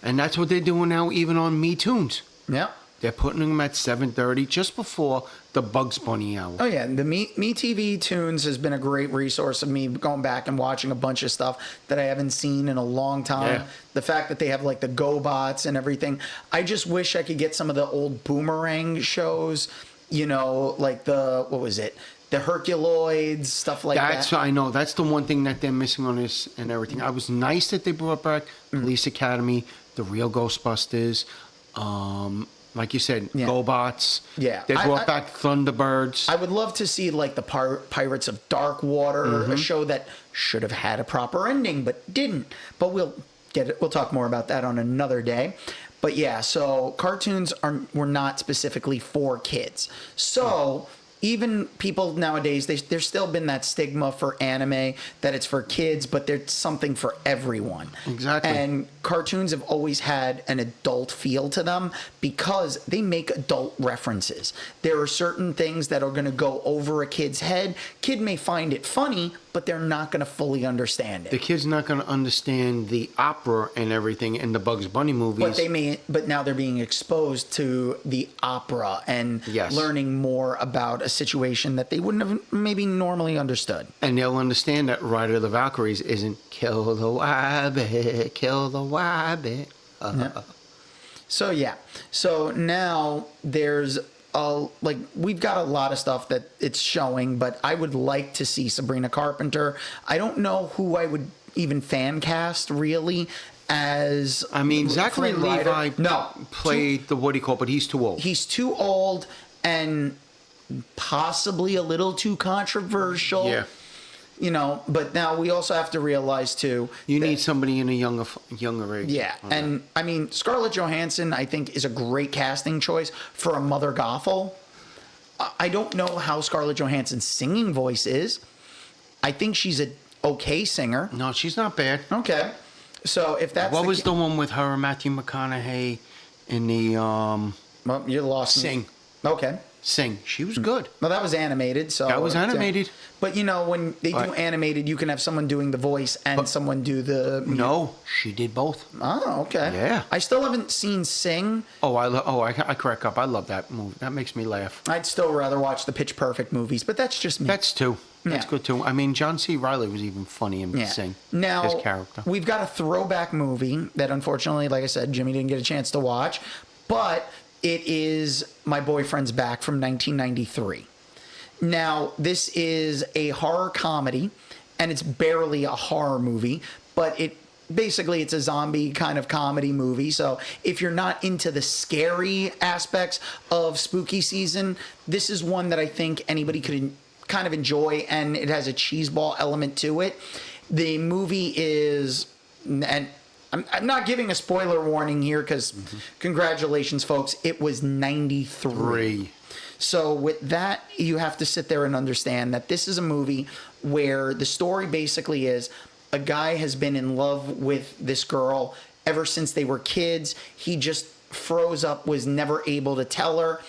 and that's what they're doing now even on Me Tunes. Yeah. They're putting them at 7:30 just before the Bugs Bunny hour. Oh, yeah. The Me TV Tunes has been a great resource of me going back and watching a bunch of stuff that I haven't seen in a long time. Yeah. The fact that they have like the GoBots and everything. I just wish I could get some of the old Boomerang shows, like what was it? The Herculoids, stuff like that. I know. That's the one thing that they're missing on this and everything. I was nice that they brought back Police Academy, the real Ghostbusters, like you said, GoBots. Yeah. They brought back Thunderbirds. I would love to see like the Pirates of Dark Water, a show that should have had a proper ending but didn't. But we'll talk more about that on another day. But yeah, so cartoons were not specifically for kids. So even people nowadays, there's still been that stigma for anime that it's for kids, but there's something for everyone. Exactly. And cartoons have always had an adult feel to them because they make adult references. There are certain things that are going to go over a kid's head. Kid may find it funny, but they're not going to fully understand it. The kid's not going to understand the opera and everything in the Bugs Bunny movies. But now they're being exposed to the opera and learning more about a situation that they wouldn't have maybe normally understood. And they'll understand that Ride of the Valkyries isn't kill the wabbit, kill the wabbit. So now there's we've got a lot of stuff that it's showing, but I would like to see Sabrina Carpenter. I don't know who I would even fan cast really as. I mean, Zachary Levi No, played the what do you call, but he's too old. He's too old, and possibly a little too controversial. Yeah. You know, but now we also have to realize too. You need somebody in a younger age. Yeah, and I mean Scarlett Johansson, I think, is a great casting choice for a Mother Gothel. I don't know how Scarlett Johansson's singing voice is. I think she's a okay singer. No, she's not bad. Okay, so if that's What was the one with her and Matthew McConaughey in the well, you lost me. Sing? Okay. Sing. She was good. Well, that was animated, so That was animated. But you know, when they do animated, you can have someone doing the voice and someone do the. No, she did both. Oh, okay. Yeah. I still haven't seen Sing. I crack up. I love that movie. That makes me laugh. I'd still rather watch the Pitch Perfect movies, but that's just me. That's two. That's Yeah. good too. I mean, John C. Reilly was even funny in Sing. Now, his character. We've got a throwback movie that, unfortunately, like I said, Jimmy didn't get a chance to watch, but it is My Boyfriend's Back from 1993. Now, this is a horror comedy, and it's barely a horror movie, but it's a zombie kind of comedy movie. So if you're not into the scary aspects of spooky season, this is one that I think anybody could kind of enjoy, and it has a cheeseball element to it. The movie is, and I'm not giving a spoiler warning here because congratulations, folks, it was 93. So with that, you have to sit there and understand that this is a movie where the story basically is a guy has been in love with this girl ever since they were kids. He just froze up, was never able to tell her,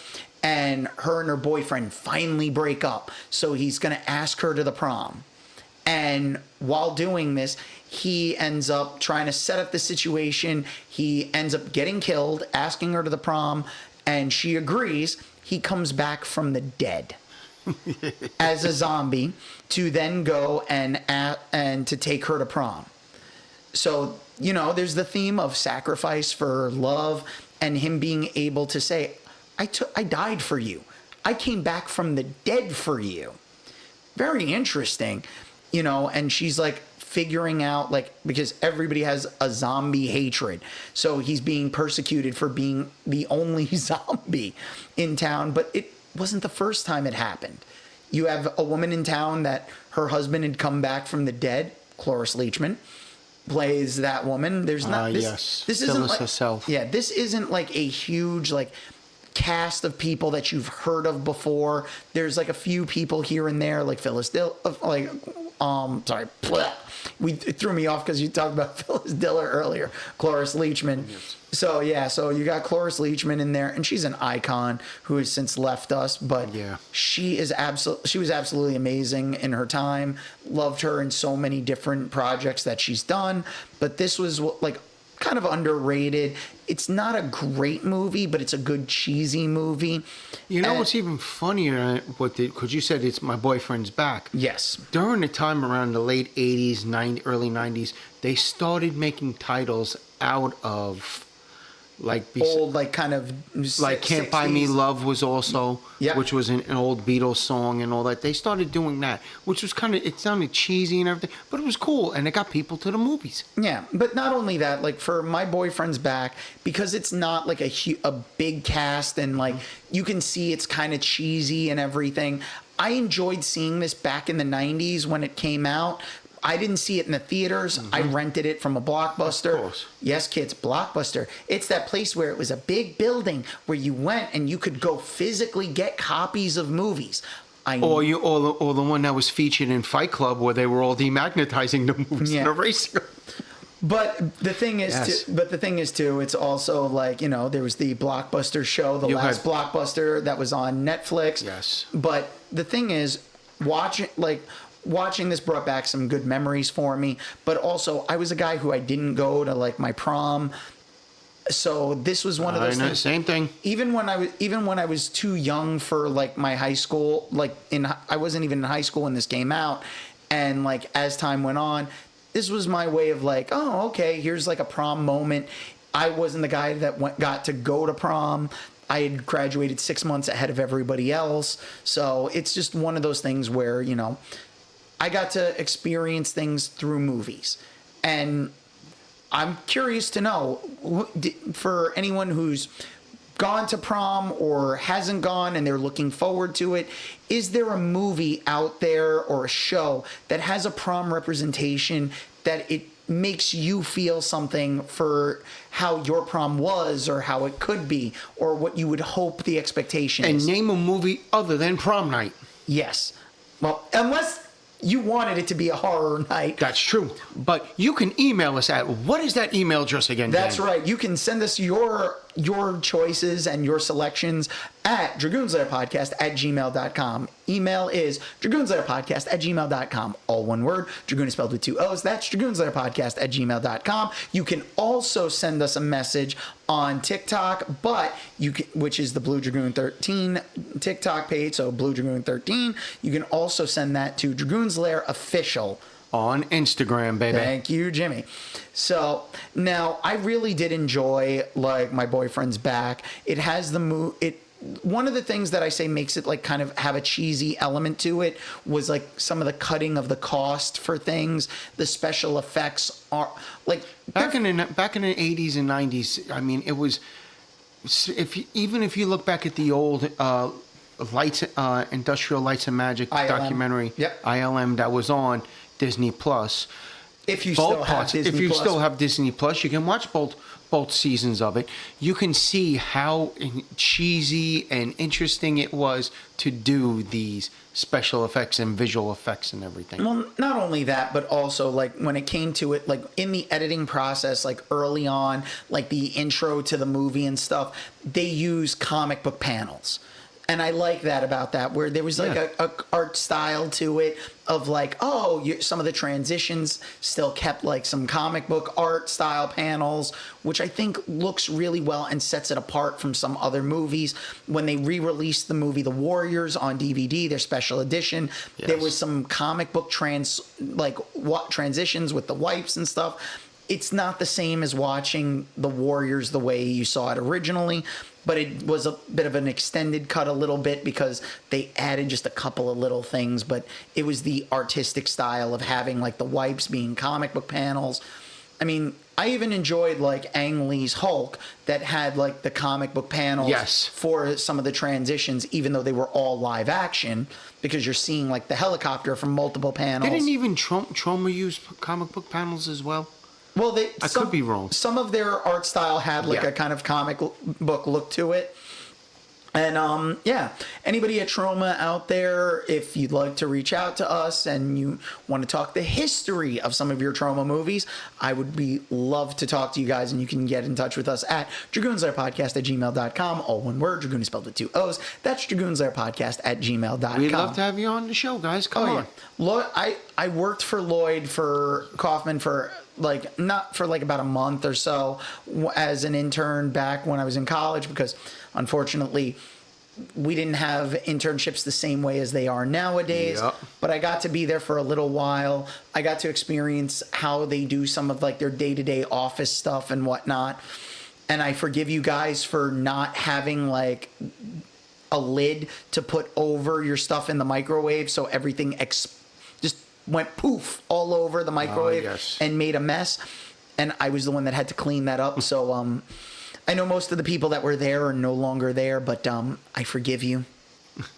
and her boyfriend finally break up. So he's going to ask her to the prom. And while doing this, he ends up trying to set up the situation. He ends up getting killed, asking her to the prom, and she agrees. He comes back from the dead as a zombie to then go and to take her to prom. So, you know, there's the theme of sacrifice for love and him being able to say, I died for you. I came back from the dead for you. Very interesting, you know, and she's like figuring out, like, because everybody has a zombie hatred. So he's being persecuted for being the only zombie in town, but it wasn't the first time it happened. You have a woman in town that her husband had come back from the dead. Cloris Leachman plays that woman. There's not this isn't Phyllis like, herself. Yeah, this isn't like a huge like cast of people that you've heard of before. There's like a few people here and there, like Phyllis Diller, it threw me off because you talked about Phyllis Diller earlier, Cloris Leachman. Yes. So yeah, so you got Cloris Leachman in there, and she's an icon who has since left us, but she was absolutely amazing in her time. Loved her in so many different projects that she's done, but this was like kind of underrated. It's not a great movie, but it's a good cheesy movie. You know what's even funnier? Because you said it's My Boyfriend's Back. Yes. During the time around the late 80s, early 90s, they started making titles out of like old, like kind of like Can't 60s. Buy Me Love was also, which was an old Beatles song and all that. They started doing that, which was kind of, it sounded cheesy and everything, but it was cool, and it got people to the movies. Yeah, but not only that, like for My Boyfriend's Back, because it's not like a big cast and like you can see it's kind of cheesy and everything. I enjoyed seeing this back in the 90s when it came out. I didn't see it in the theaters. I rented it from a Blockbuster. Of course. Yes, kids, Blockbuster. It's that place where it was a big building where you went and you could go physically get copies of movies. Or the one that was featured in Fight Club where they were all demagnetizing the movies and erasing them. But the thing is, too, it's also like, you know, there was the Blockbuster show, the last Blockbuster that was on Netflix. Yes. But the thing is, watching this brought back some good memories for me, but also I was a guy who I didn't go to like my prom, so this was one of those things. Same thing. Even when I was too young for like my high school, I wasn't even in high school when this came out, and like as time went on, this was my way of like, oh, okay, here's like a prom moment. I wasn't the guy that got to go to prom. I had graduated 6 months ahead of everybody else, so it's just one of those things where, you know, I got to experience things through movies. And I'm curious to know, for anyone who's gone to prom or hasn't gone and they're looking forward to it, is there a movie out there or a show that has a prom representation that it makes you feel something for how your prom was or how it could be or what you would hope the expectation is? And name a movie other than Prom Night. Yes. Well, unless you wanted it to be a horror night. That's true. But you can email us at, what is that email address again, That's Dan? right. You can send us your choices and your selections at dragoonslayerpodcast@gmail.com. Email is dragoonslayerpodcast@gmail.com. All one word. Dragoon is spelled with 2 O's. That's dragoonslayerpodcast@gmail.com. You can also send us a message on TikTok, but which is the Blue Dragoon 13 TikTok page, so Blue Dragoon 13. You can also send that to Dragoon's Lair Official on Instagram, baby. Thank you, Jimmy. So now I really did enjoy like My Boyfriend's Back. It has one of the things that I say makes it like kind of have a cheesy element to it was like some of the cutting of the cost for things. The special effects are like back in the 80s and 90s. I mean, it was even if you look back at the old Industrial Lights and Magic ILM. documentary, Yep. ILM that was on Disney Plus. If you still have Disney Plus. Still have Disney Plus, you can watch both seasons of it. You can see how cheesy and interesting it was to do these special effects and visual effects and everything. Well, not only that, but also like when it came to it, like in the editing process, like early on, like the intro to the movie and stuff, they use comic book panels. And I like that about that, where there was like a art style to it of like, some of the transitions still kept like some comic book art style panels, which I think looks really well and sets it apart from some other movies. When they re-released the movie The Warriors on DVD, their special edition, there was some comic book transitions with the wipes and stuff. It's not the same as watching The Warriors the way you saw it originally, but it was a bit of an extended cut a little bit because they added just a couple of little things, but it was the artistic style of having like the wipes being comic book panels. I mean, I even enjoyed like Ang Lee's Hulk that had like the comic book panels for some of the transitions, even though they were all live action, because you're seeing like the helicopter from multiple panels. Didn't even Troma use comic book panels as well? Well, I could be wrong. Some of their art style had like a kind of comic book look to it. And anybody at Troma out there, if you'd like to reach out to us and you want to talk the history of some of your Troma movies, I would love to talk to you guys, and you can get in touch with us at dragoonslayerpodcast@gmail.com. All one word, Dragoon is spelled with 2 O's. That's dragoonslayerpodcast@gmail.com. We'd love to have you on the show, guys. Come on. Yeah. I worked for Lloyd for Kaufman for not for about a month or so as an intern back when I was in college, because unfortunately we didn't have internships the same way as they are nowadays. But I got to be there for a little while. I got to experience how they do some of their day-to-day office stuff and whatnot. And I forgive you guys for not having a lid to put over your stuff in the microwave, so everything just went poof all over the microwave and made a mess. And I was the one that had to clean that up. So I know most of the people that were there are no longer there, but I forgive you.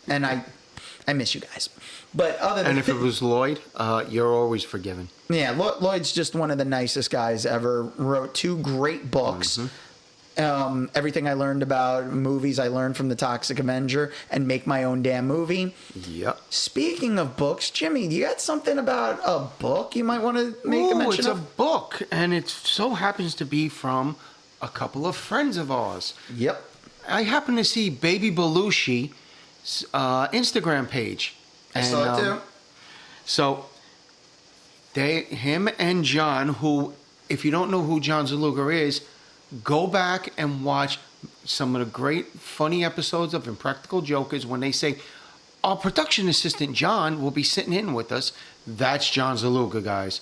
And I miss you guys. But other than if it was Lloyd, you're always forgiven. Yeah, Lloyd's just one of the nicest guys ever. Wrote 2 great books. Everything I learned about movies, I learned from The Toxic Avenger and Make My Own Damn Movie. Yep. Speaking of books, Jimmy, you got something about a book you might want to make a mention of? It's a book, and it so happens to be from a couple of friends of ours. Yep. I happen to see Baby Belushi's Instagram page. I saw it too. So, him and John, who, if you don't know who John Zaluga is, go back and watch some of the great funny episodes of Impractical Jokers when they say, our production assistant John will be sitting in with us. That's John Zaluga, guys.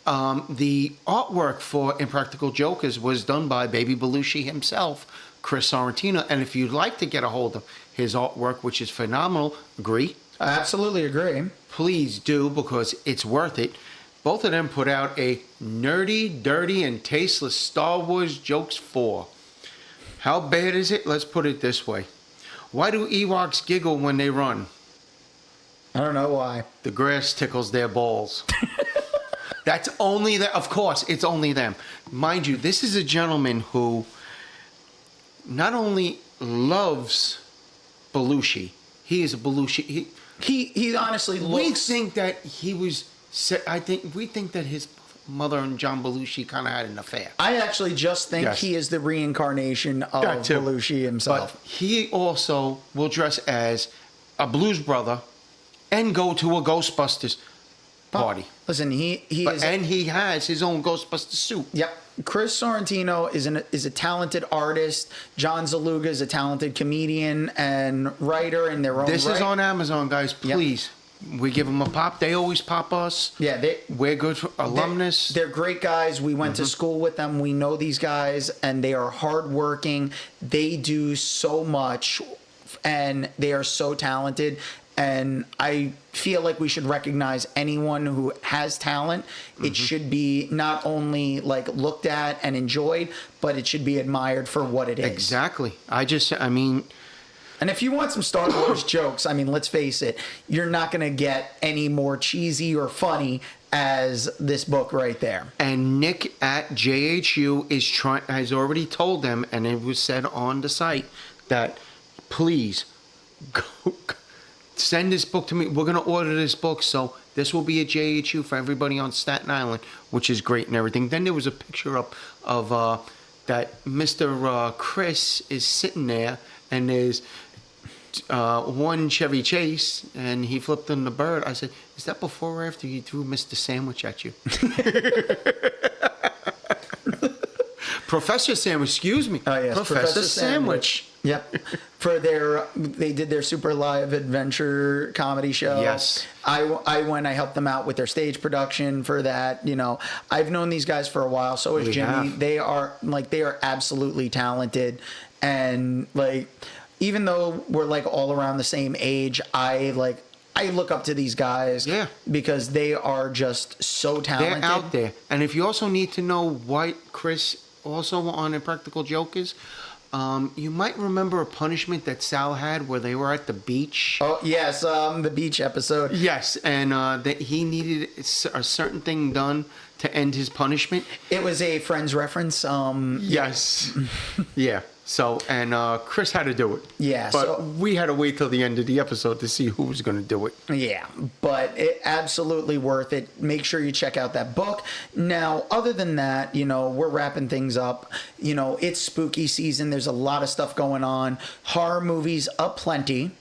The artwork for Impractical Jokers was done by Baby Belushi himself, Chris Sorrentino. And if you'd like to get a hold of his artwork, which is phenomenal, agree? I absolutely agree. Please do, because it's worth it. Both of them put out a nerdy, dirty, and tasteless Star Wars Jokes 4. How bad is it? Let's put it this way. Why do Ewoks giggle when they run? I don't know why. The grass tickles their balls. That's only that. Of course, it's only them. Mind you, this is a gentleman who not only loves Belushi. He is a Belushi. He honestly looks. We think that he was. We think that his mother and John Belushi kind of had an affair. I actually just think he is the reincarnation of Belushi himself. But he also will dress as a Blues Brother and go to a Ghostbusters party. Listen, he is, and he has his own Ghostbuster suit. Yep. Chris Sorrentino is a talented artist. John Zaluga is a talented comedian and writer in their own This right. is on Amazon, guys. Please. Yep. We give them a pop. They always pop us. Yeah, we're good for alumnus. They're great guys. We went to school with them. We know these guys, and they are hardworking. They do so much, and they are so talented. And I feel like we should recognize anyone who has talent. It should be not only like looked at and enjoyed, but it should be admired for what it is. Exactly. And if you want some Star Wars jokes, I mean, let's face it, you're not going to get any more cheesy or funny as this book right there. And Nick at JHU has already told them, and it was said on the site, that please go send this book to me. We're going to order this book, so this will be at JHU for everybody on Staten Island, which is great and everything. Then there was a picture up of that Mr. Chris is sitting there, and there's one Chevy Chase, and he flipped on the bird. I said, is that before or after you threw Mr. Sandwich at you? Professor Sandwich, excuse me. Oh, yes, Professor Sandwich. Yep. They did their Super Live Adventure comedy show. Yes. I helped them out with their stage production for that. You know, I've known these guys for a while. So is Jimmy. They are absolutely talented. And like, even though we're like all around the same age, I look up to these guys because they are just so talented. They're out there. And if you also need to know what Chris also on Impractical Jokers, you might remember a punishment that Sal had where they were at the beach. Oh, yes, the beach episode. Yes, and that he needed a certain thing done to end his punishment. It was a Friends reference. Yes. Yeah. So, and Chris had to do it. Yeah. But we had to wait till the end of the episode to see who was going to do it. Yeah. But it absolutely worth it. Make sure you check out that book. Now, other than that, you know, we're wrapping things up. You know, it's spooky season. There's a lot of stuff going on. Horror movies aplenty.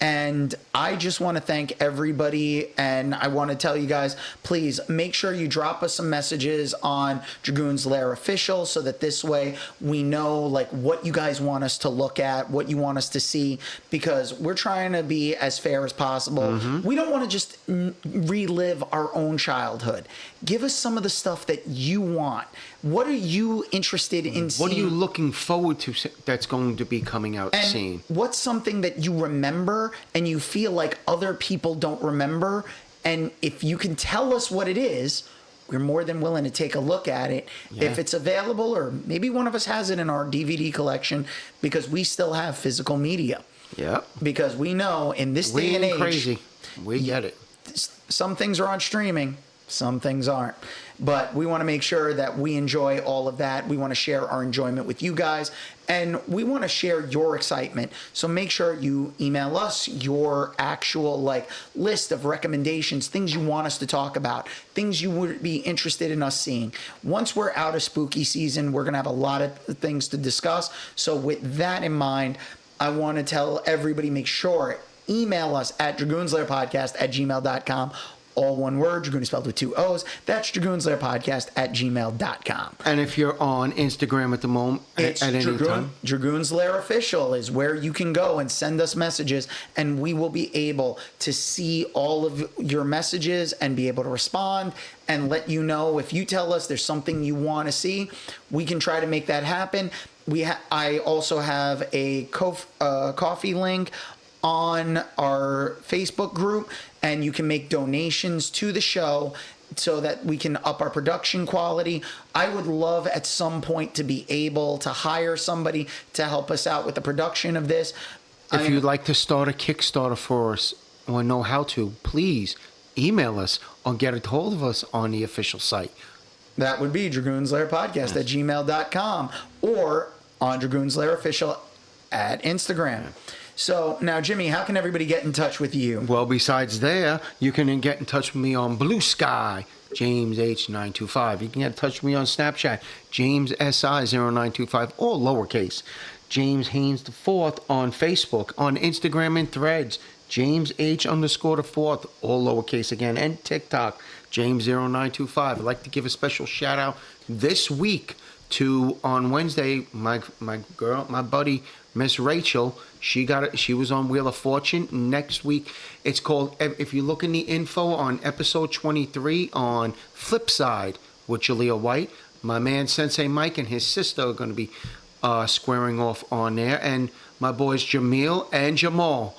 And I just want to thank everybody, and I want to tell you guys, please make sure you drop us some messages on Dragoon's Lair Official so that this way we know like what you guys want us to look at, what you want us to see, because we're trying to be as fair as possible. We don't want to just relive our own childhood. Give us some of the stuff that you want. What are you interested in seeing? What are you looking forward to that's going to be coming out soon? What's something that you remember and you feel like other people don't remember? And if you can tell us what it is, we're more than willing to take a look at it. Yeah. If it's available, or maybe one of us has it in our DVD collection, because we still have physical media. Yeah. Because we know in this day and age, crazy. We get it. Some things are on streaming, some things aren't. But we want to make sure that we enjoy all of that. We want to share our enjoyment with you guys, and we want to share your excitement. So make sure you email us your actual like list of recommendations, things you want us to talk about, things you would be interested in us seeing. Once we're out of spooky season, we're going to have a lot of things to discuss. So with that in mind, I want to tell everybody, make sure email us at dragoonslairpodcast@gmail.com. All one word, Dragoon is spelled with 2 O's. That's dragoonslairpodcast@gmail.com. And if you're on Instagram at the moment, it's at any time, Dragoon's Lair Official is where you can go and send us messages, and we will be able to see all of your messages and be able to respond and let you know. If you tell us there's something you want to see, we can try to make that happen. I also have a coffee link on our Facebook group, and you can make donations to the show. so that we can up our production quality. I would love at some point to be able to hire somebody to help us out with the production of this. If you'd like to start a Kickstarter for us or know how to, please email us or get a hold of us on the official site. That would be dragoonslairpodcast at gmail.com or on Dragoonslair Official at Instagram. So now, Jimmy, how can everybody get in touch with you? Well, besides there, you can get in touch with me on Blue Sky, James H925. You can get in touch with me on Snapchat, James SI0925, all lowercase. James Haynes IV on Facebook, on Instagram and Threads, James H_4, all lowercase again, and TikTok, James0925. I'd like to give a special shout out this week to, on Wednesday, my buddy, Miss Rachel. She was on Wheel of Fortune. Next week, it's called, if you look in the info on episode 23 on Flipside with Jaleel White, my man Sensei Mike and his sister are going to be squaring off on there, and my boys Jamil and Jamal.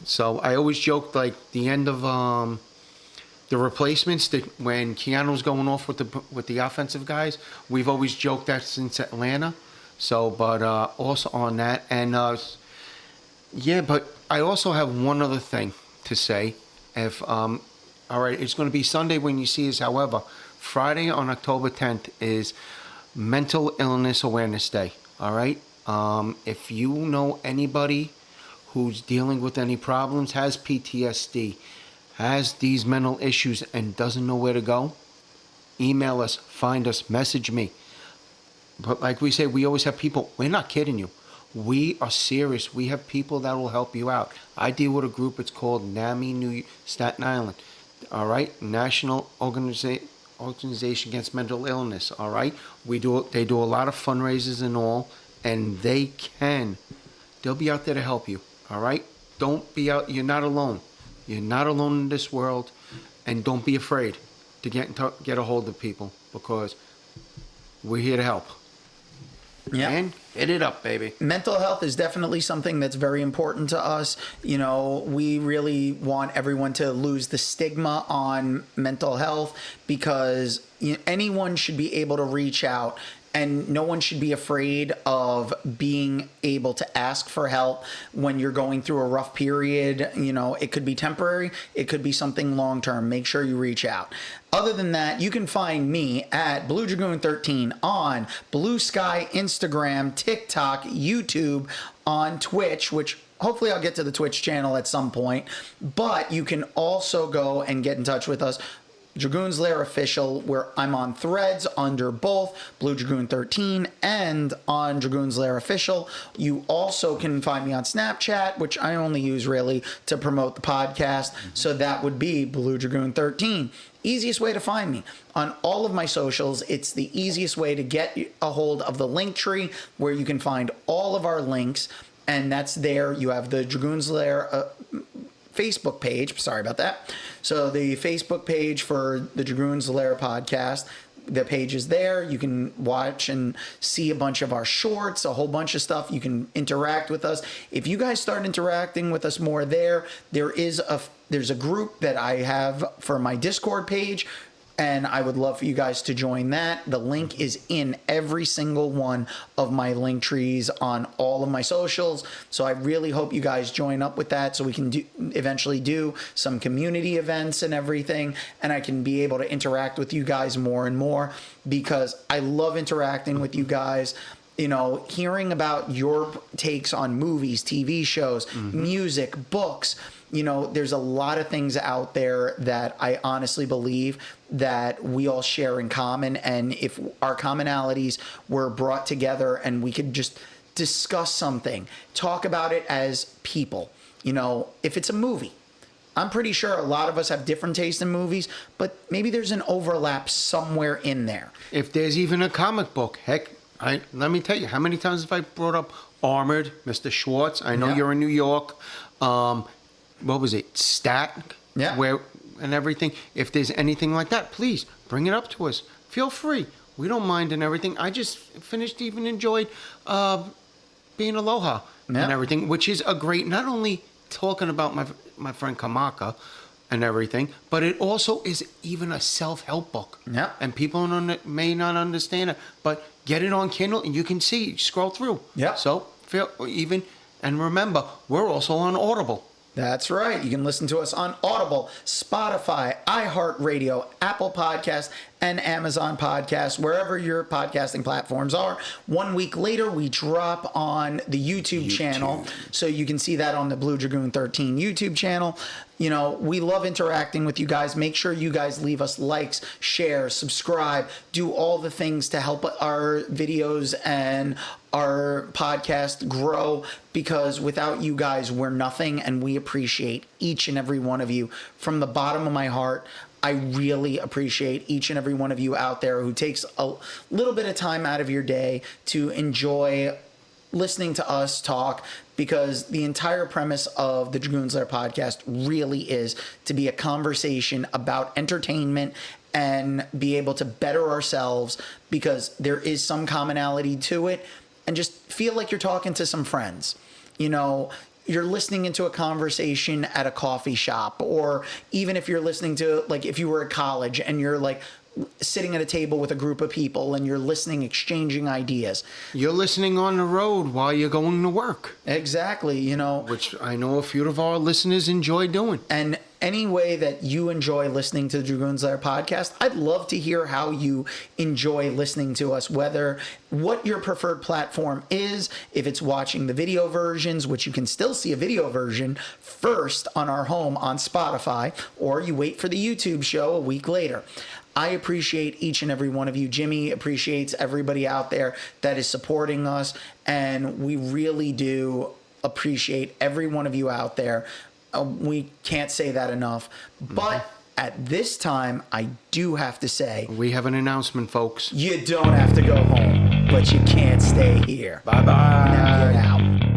So I always joked, like, the end of the replacements, that when Keanu's going off with the offensive guys, we've always joked that since Atlanta. So, but also on that, and yeah, but I also have one other thing to say. If all right, it's going to be Sunday when you see us. However, Friday on October 10th is Mental Illness Awareness Day. All right, if you know anybody who's dealing with any problems, has PTSD, has these mental issues, and doesn't know where to go, email us, find us, message me. But like we say, we always have people. We're not kidding you. We are serious. We have people that will help you out. I deal with a group. It's called NAMI Staten Island. All right, National Organization Against Mental Illness. All right, they do a lot of fundraisers and all, and they'll be out there to help you. All right, don't be out. You're not alone. You're not alone in this world, and don't be afraid to get a hold of people, because we're here to help. Yeah. And hit it up, baby. Mental health is definitely something that's very important to us. You know, we really want everyone to lose the stigma on mental health, because anyone should be able to reach out, and no one should be afraid of being able to ask for help when you're going through a rough period. You know, it could be temporary, it could be something long term. Make sure you reach out. Other than that, you can find me at Blue Dragoon 13 on Blue Sky, Instagram, TikTok, YouTube, on Twitch, which hopefully I'll get to the Twitch channel at some point. But you can also go and get in touch with us, Dragoon's Lair Official, where I'm on Threads under both Blue Dragoon 13 and on Dragoon's Lair Official. You also can find me on Snapchat, which I only use really to promote the podcast. So that would be Blue Dragoon 13. Easiest way to find me. On all of my socials, it's the easiest way to get a hold of the link tree, where you can find all of our links. And that's there. You have the Dragoon's Lair Facebook page. Sorry about that. So the Facebook page for the Dragoon's Lair podcast, the page is there. You can watch and see a bunch of our shorts, a whole bunch of stuff. You can interact with us. If you guys start interacting with us more there's a group that I have for my Discord page, and I would love for you guys to join that. The link is in every single one of my link trees on all of my socials. So I really hope you guys join up with that, so we can eventually do some community events and everything, and I can be able to interact with you guys more and more, because I love interacting with you guys. You know, hearing about your takes on movies, TV shows, music, books. You know, there's a lot of things out there that I honestly believe that we all share in common. And if our commonalities were brought together and we could just discuss something, talk about it as people, you know, if it's a movie, I'm pretty sure a lot of us have different tastes in movies, but maybe there's an overlap somewhere in there. If there's even a comic book, heck, let me tell you, how many times have I brought up Armored, Mr. Schwartz? I know you're in New York. What was it? Stat? Yeah. And everything. If there's anything like that, please bring it up to us. Feel free. We don't mind and everything. I just even enjoyed being Aloha and everything, which is a great, not only talking about my friend Kamaka, and everything, but it also is even a self-help book. Yeah. And people may not understand it, but get it on Kindle and you can see, scroll through. Yeah. So and remember, we're also on Audible. That's right. You can listen to us on Audible, Spotify, iHeartRadio, Apple Podcasts, and Amazon Podcasts, wherever your podcasting platforms are. 1 week later, we drop on the YouTube channel, so you can see that on the Blue Dragoon 13 YouTube channel. You know, we love interacting with you guys. Make sure you guys leave us likes, share, subscribe, do all the things to help our videos and our podcast grow, because without you guys, we're nothing, and we appreciate each and every one of you from the bottom of my heart. I really appreciate each and every one of you out there who takes a little bit of time out of your day to enjoy listening to us talk, because the entire premise of the Dragoon's Lair podcast really is to be a conversation about entertainment and be able to better ourselves, because there is some commonality to it, and just feel like you're talking to some friends. You know, you're listening into a conversation at a coffee shop, or even if you're listening to, like, if you were at college and you're like sitting at a table with a group of people and you're listening, exchanging ideas. You're listening on the road while you're going to work. Exactly, you know. Which I know a few of our listeners enjoy doing. And any way that you enjoy listening to the Dragoon's Lair podcast, I'd love to hear how you enjoy listening to us, what your preferred platform is, if it's watching the video versions, which you can still see a video version first on our home on Spotify, or you wait for the YouTube show a week later. I appreciate each and every one of you. Jimmy appreciates everybody out there that is supporting us, and we really do appreciate every one of you out there. We can't say that enough. But at this time, I do have to say, we have an announcement, folks. You don't have to go home, but you can't stay here. Bye-bye. Now get out.